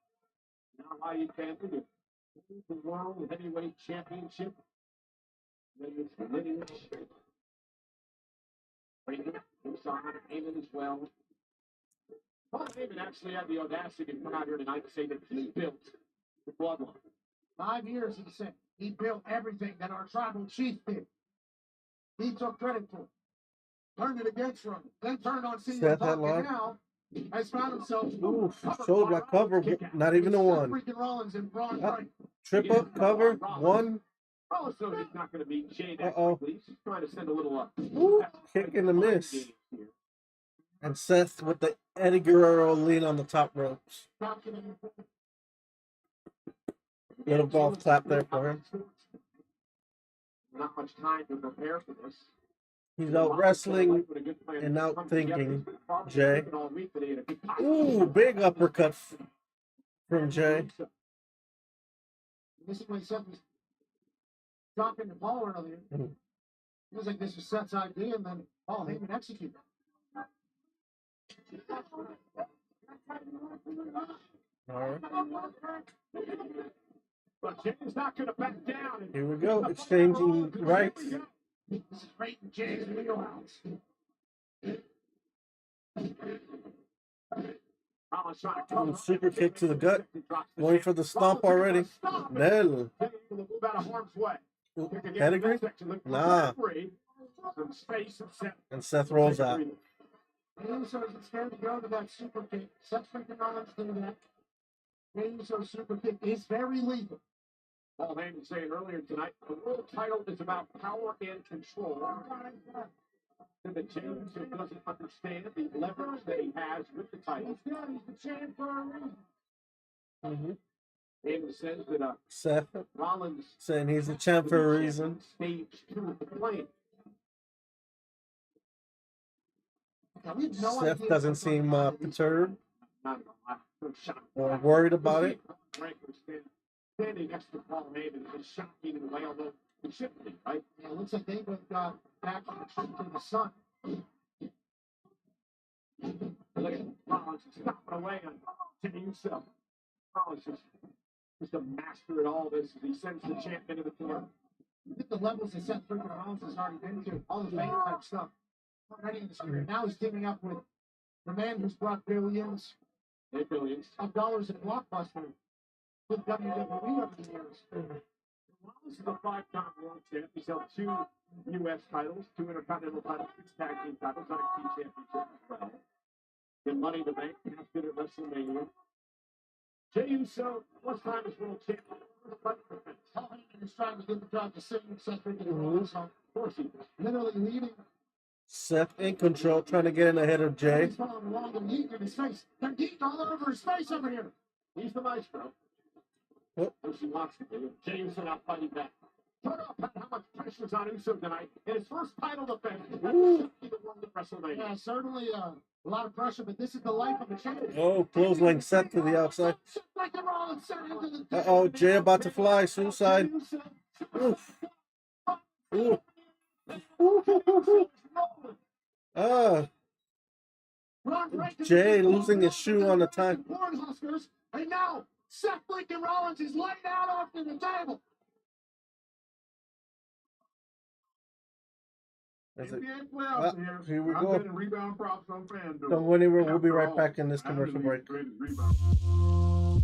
Now why you can't do the World Heavyweight Championship. You saw Hunter Heyman as well. Paul Heyman actually had the audacity to come out here tonight and say that he built the bloodline. 5 years, he said. He built everything that our tribal chief did. He took credit for it. Turned it against him. Then turned on Cena Seth Punk, headlock. and now has found himself. Ooh, shoulder block cover. Not even a one. Freaking Rollins and Braun Yep. Breaker. Triple cover. One. Rollins knows he's not going to beat Jay that Uh-oh. quickly. He's just trying to send a little up. Ooh, kick in the miss. And Seth with the Eddie Guerrero lean on the top ropes. Little golf clap there for him. Not much time to prepare for this. He's out wrestling and out thinking Jay. Ooh, big uppercut from Jay. This is when Seth was dropping the ball earlier. It was like this was Seth's idea, and then Paul Heyman executed. All right. But Jay's not going to back down. Here we go. Exchanging rights. This is right in Jay's wheelhouse. Rollins trying to come Super kick to the gut. Going for the stomp already. Nel. Out of harm's way. Pedigree? Nah. Some space and set. And Seth rolls out. So he's scared to go to that super kick. Seth freaking Rollins did that. So super kick is very lethal. Paul Heyman saying earlier tonight, the world title is about power and control. And the James who doesn't understand the leverage that he has with the title. He's good. He's the champ for a reason. Heyman says that Seth Rollins saying he's the champ for a reason. Stage 2 of the plan. Now, we have no Seth idea doesn't what's going seem on in these perturbed Not gonna lie, shot. or worried about it. Standing next to Paul Heyman is shocking in a way, although it shouldn't be, right? Yeah, it looks like they both got back to the sun. Look at Rollins stopping away on Jimmy Uso. Rollins just a master at all this as he sends the champ into the corner. I think the levels that Seth freaking Rollins has already been to, all the fame type stuff, already in his career. Now he's teaming up with the man who's brought billions of dollars in Blockbuster with WWE over the years. Rollins is a 5-time world champ. He's held 2 U.S. titles, 2 Intercontinental titles, 6 tag team titles, NXT championship as well. In Money in the Bank, casted at WrestleMania. Jey Uso, first time as world champion. Paul Heyman is trying to get the job to sing Seth freaking Rollins on. Of course he is. Literally leading. Seth in control, trying to get in ahead of Jay. He's following along and yeet in his face. They're yeet all over his face over here. He's the maestro. Yep. Which he wants to be. Jey Uso now fighting back. Talk about how much pressure's on Uso tonight in his first title defense. He won the WrestleMania. Yeah, certainly a lot of pressure, but this is the life of a champion. Oh, clothesline Seth to the outside. Uh-oh, Jay about to fly. Suicide. Oof. Ooh. Jay losing his shoe on the time. And now, Seth Lincoln Rollins is laid out off to the table. That's it. NBA playoffs here. Here we I'm go. betting rebound props on FanDuel. Don't go anywhere. We'll be After right all, back in this I'm commercial the league's break. greatest rebounder.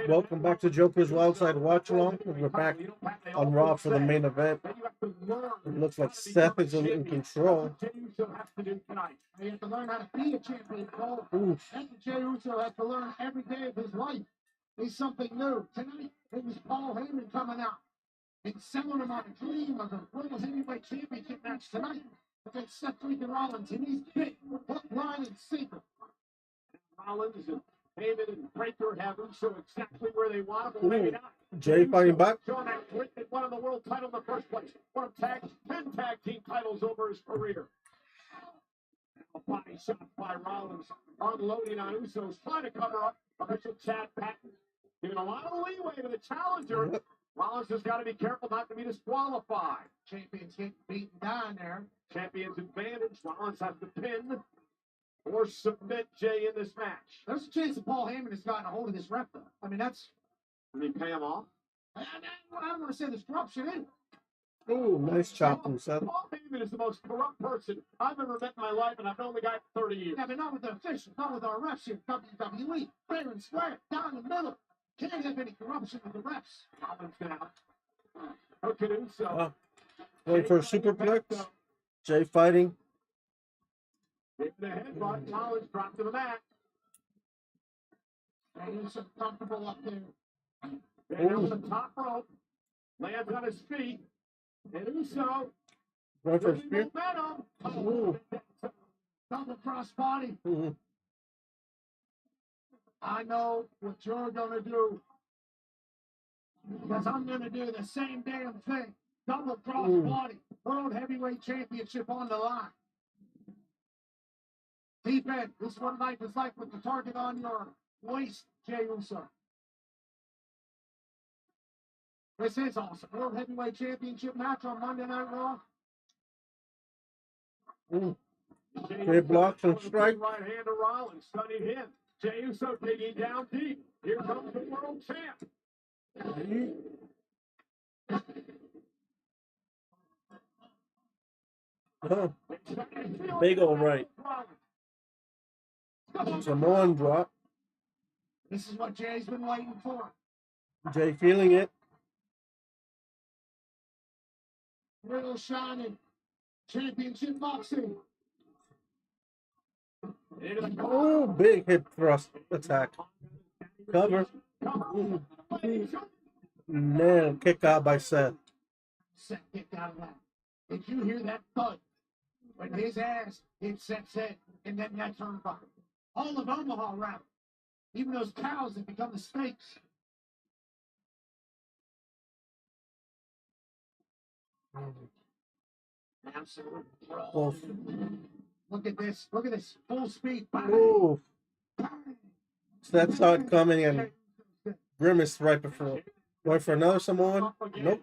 Welcome back to Joker's Wildside Watch Along. We're back on Raw for the main event. It looks like Seth is in control. You have to learn how to be a champion, Cole. Oof. And Jey Uso has to learn every day of his life. Is something new. Tonight, it was Paul Heyman coming out and selling him on a dream of a World Heavyweight Championship match tonight against Seth Freaking Rollins. And he's bit, hook, line, and sinker. Rollins and Heyman and Breaker have Uso exactly where they want him, or maybe not. Jay fighting back. Showing that grit that won him the world title in the first place. Won 10 tag team titles over his career. A body shot by Rollins, unloading on Usos, trying to cover up official Chad Patton. Giving a lot of leeway to the challenger. Rollins has got to be careful not to be disqualified. Champions getting beaten down there. Champion's advantage. Rollins has to pin or submit Jay in this match. There's a chance that Paul Heyman has gotten a hold of this ref, though. I mean, that's. Did he pay him off? I'm going to say there's corruption in it. Ooh, nice chop from Seth. Paul Heyman is the most corrupt person I've ever met in my life, and I've known the guy for 30 years. Yeah, but not with the officials, not with our refs here. WWE, fair and square, down the middle. Can't have any corruption with the refs. Rollins down. Okay, so. Going for a superplex. Jay fighting. Getting the headbutt. Rollins dropped to the mat. He's comfortable up there. And over the top rope. Lands on his feet. And Uso. Going for a spear. Momentum. Double cross body. I know what you're going to do. Because I'm going to do the same damn thing. Double cross body. World Heavyweight Championship on the line. Deep end. This is what life is like with the target on your waist, Jey Uso. This is awesome. World Heavyweight Championship match on Monday Night Raw. Great blocks and strike. Right hand to Rollins, stunning him. Jey Uso digging down deep. Here comes the world champ. Big old right. Samoan drop. This is what Jay's been waiting for. Jay feeling it. Real shining. Championship boxing. Oh, big hip thrust attack. Cover. Man, kick out by Seth. Seth kicked out of that. Did you hear that thud? When his ass hit Seth's head and then that turnbuckle. All of Omaha rallied. Even those cows that become the snakes. Absolute brawl. Look at this. Look at this. Full speed. Ooh. Seth saw it coming and grimaced right before. Going for another Samoan? Nope.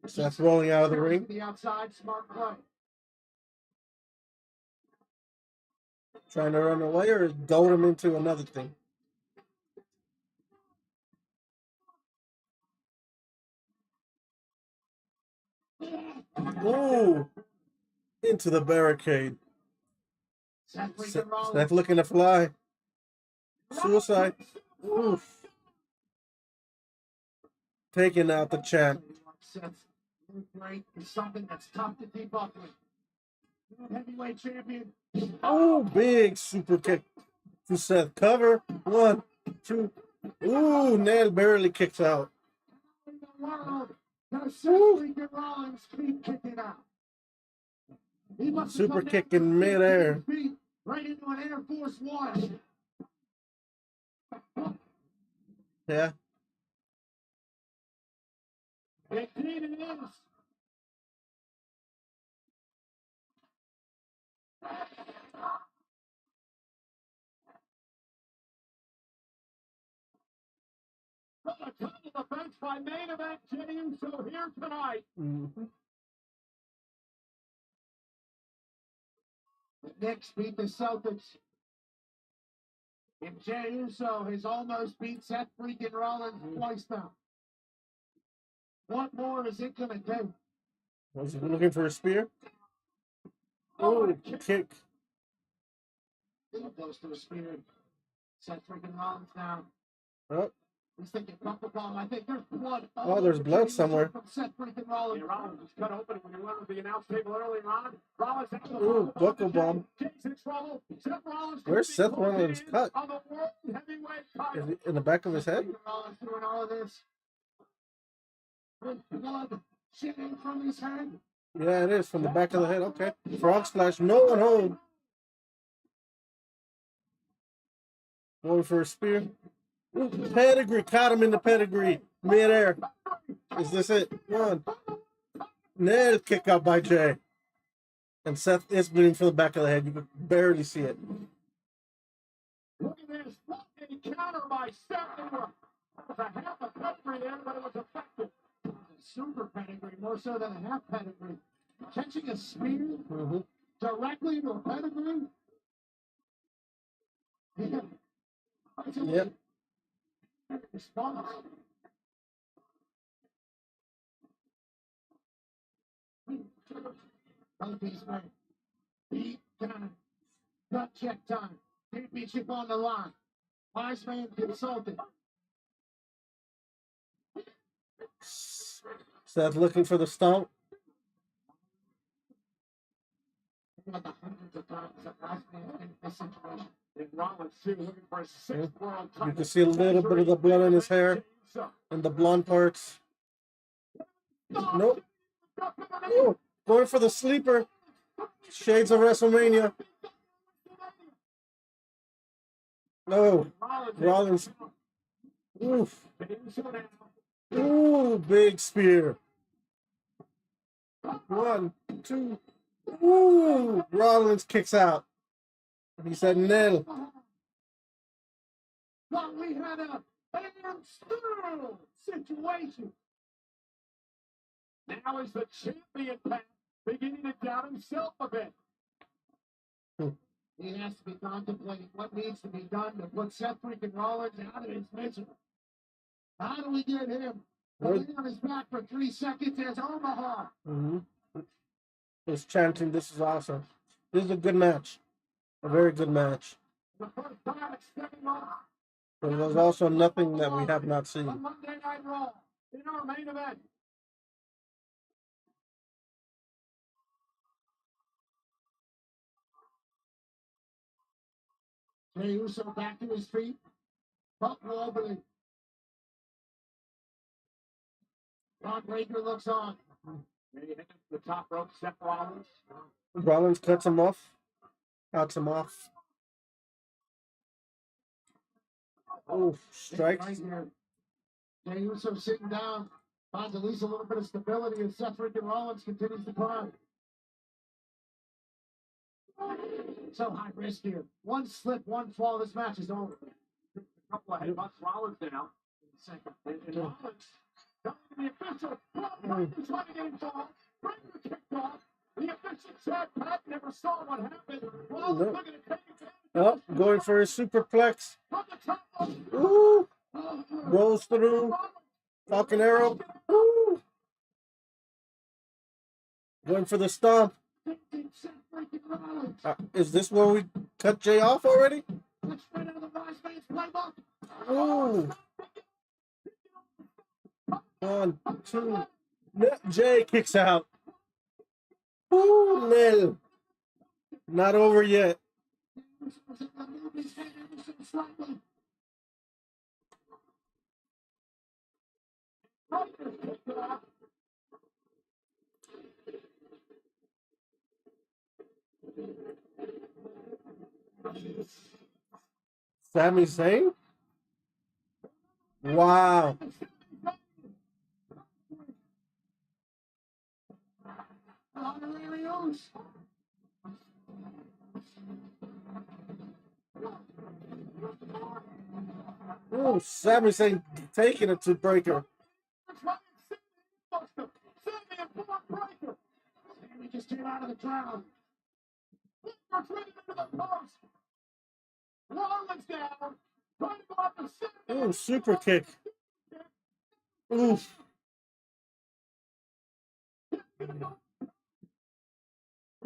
Seth rolling out of the ring. The outside, smart play. Trying to run away or goad him into another thing. Ooh. Into the barricade. Seth looking to fly. Suicide. Oof. Taking out the champ. Seth great is something that's tough to keep up with. Heavyweight champion. Oh, big super kick to Seth. Cover. 1, 2. Ooh, Ned barely kicks out. In the world, does Seth freaking Rollins keep kicking out? He must Super kick in midair. Right into an Air Force One. Yeah. Indeed it is. From the top of the bench by main event Jey Uso here tonight. The Knicks beat the Celtics. And Jey Uso has almost beat Seth freaking Rollins twice now. What more is it going to do? Was he looking for a spear? Oh, kick. So close to a spear. Seth freaking Rollins now. Oh. He's thinking buckle bomb. I think there's blood. Oh, there's blood somewhere. From Seth freaking Rollins. Yeah, Rollins was cut open when he went to the announce table earlier on. Rollins had the Ooh, buckle bomb. Jay's in trouble. Seth Rollins. Where's Seth Rollins cut? On the world heavyweight title. Is it in the back of his head? Rollins doing all of this. With blood shitting from his head. Yeah, it is from the back of the head. Okay. Frog splash. No one home. Going for a spear. Ooh, pedigree. Caught him in the pedigree. Midair. Is this it? One. Nail kick out by Jay. And Seth is bleeding from the back of the head. You can barely see it. Look at this fucking counter by Seth. It was a half a pedigree there, but it was effective. It was a super pedigree, more so than a half pedigree. Catching a spear directly into a pedigree. Yeah. Yep. Response. Monkeys, man. Deep time. Gut check time. Championship on the line. Wise man consulted. Seth looking for the stomp. About the hundreds of times that Wise man's been in this situation. And Rollins too, looking for a sixth world title. You can see a little bit of the blood in his hair and the blonde parts. Nope. Ooh, going for the sleeper. Shades of WrestleMania. No. Rollins. Oof. Ooh, big spear. 1, 2. Ooh, Rollins kicks out. He said nil. But we had a standstill situation. Now is the champion Pat beginning to doubt himself a bit. He has to be contemplating what needs to be done to put Seth freaking Rollins out of his misery. How do we get him to lay on his back for 3 seconds as Omaha? He's chanting, this is awesome. This is a good match. A very good match. The first time it's stepping off. But there's also nothing that we have not seen. On Monday Night Raw, in our main event. Jey Uso back to his feet. Buck wobbly. Ron Breaker looks on. Jey hitting the top rope, Seth Rollins. Rollins cuts him off. Cuts him off. Oh, strike. Right here. Jey Uso sitting down. Finds at least a little bit of stability as Seth freaking Rollins continues to climb. So high risk here. One slip, one fall, this match is over. A couple of headbutts, Rollins down. In the second. And Rollins, down to the official. Breaker trying to get him off. Breaker kicked off. The official said Pat never saw what happened. Rollins looking to take it. Oh, going for a superplex. From the top of Ooh. Rolls through. Falcon Arrow. Ooh. Going for the stomp. Is this where we cut Jay off already? Ooh. 1, 2. Jay kicks out. Ooh, nil. Not over yet. Sami Zayn? Wow. Oh, Sami Zayn taking it to Breaker. Sammy just came out of the crowd. Rollins down. Oh, super kick. Oof.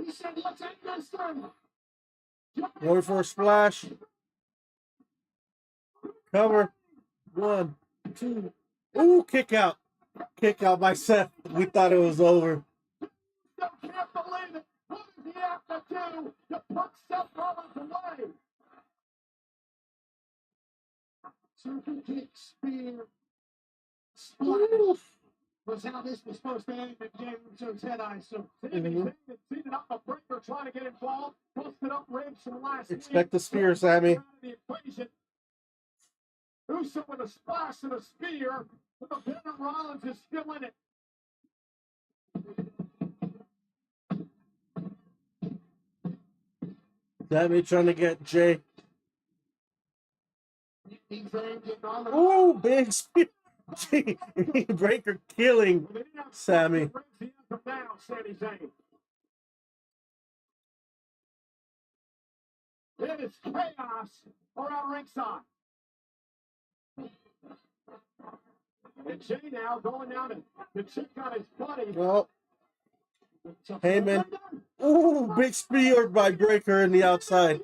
He said, let's end this thing. Going for a splash. Cover. 1, 2. Ooh, kick out. Kick out by Seth. We thought it was over. Still can't believe it. What does he have to do to put Seth Rollins away? Super kick, spear, splash. Was how this was supposed to end at Jey Uso's head, I assume. Seated up a Breaker trying to get involved. Busted up ribs from last week. Expect the spear, Sammy. Uso with a splash and a spear, but the pin of Rollins is still in it. Sammy trying to get Jay. He's getting all the Ooh, big spear. Breaker killing Sammy. Now, Sami Zayn. It is chaos around ringside. And Jay now going down to check on his buddy. Well, Heyman. Ooh, big spear by Breaker in the outside.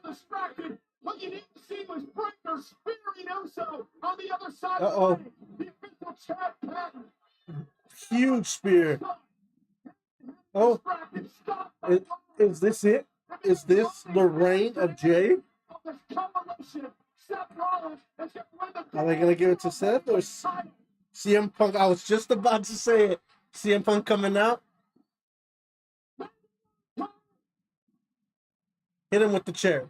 Distracted. What you didn't see was Breaker spearing Uso on the other side Uh-oh. of the ring. The official Chad Patton. Huge spear. Oh, is this it? Is this the reign of Jay? Are they gonna give it to Seth or CM Punk? I was just about to say it. CM Punk coming out. Hit him with the chair.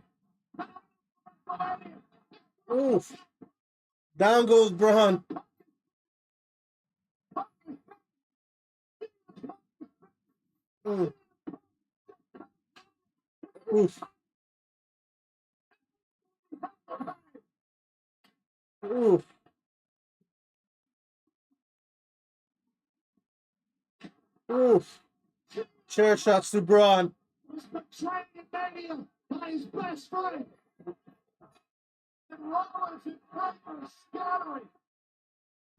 Oof. Down goes Braun. Oof. Oof. Oof. Oof. Chair shots to Braun. Was betrayed in Mania by his best friend. And Rollins and Breaker scattering.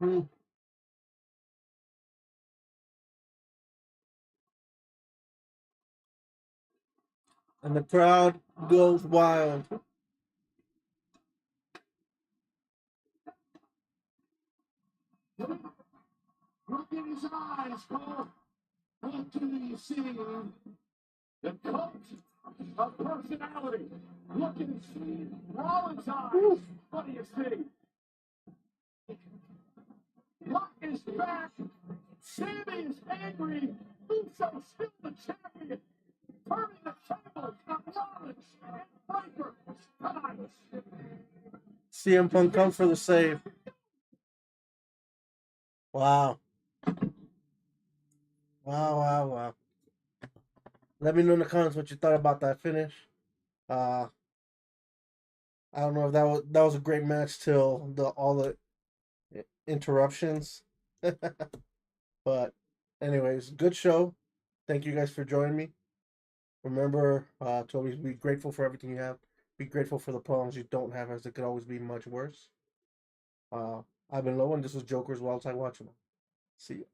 Mm. And the crowd goes wild. Look in his eyes, Cole. What do you see? The cult of personality. Look in Rollins' eyes. What do you see? Luck is back. Sammy is angry. Uso still the champion. Turning the tables on Rollins and Breaker. Tonight. CM Punk comes for the save. Wow. Wow. Let me know in the comments what you thought about that finish. I don't know if that was a great match till all the interruptions. But anyways, good show. Thank you guys for joining me. Remember to always be grateful for everything you have. Be grateful for the problems you don't have, as it could always be much worse. I've been Low, and this was Joker's Wild Time Watching. See you.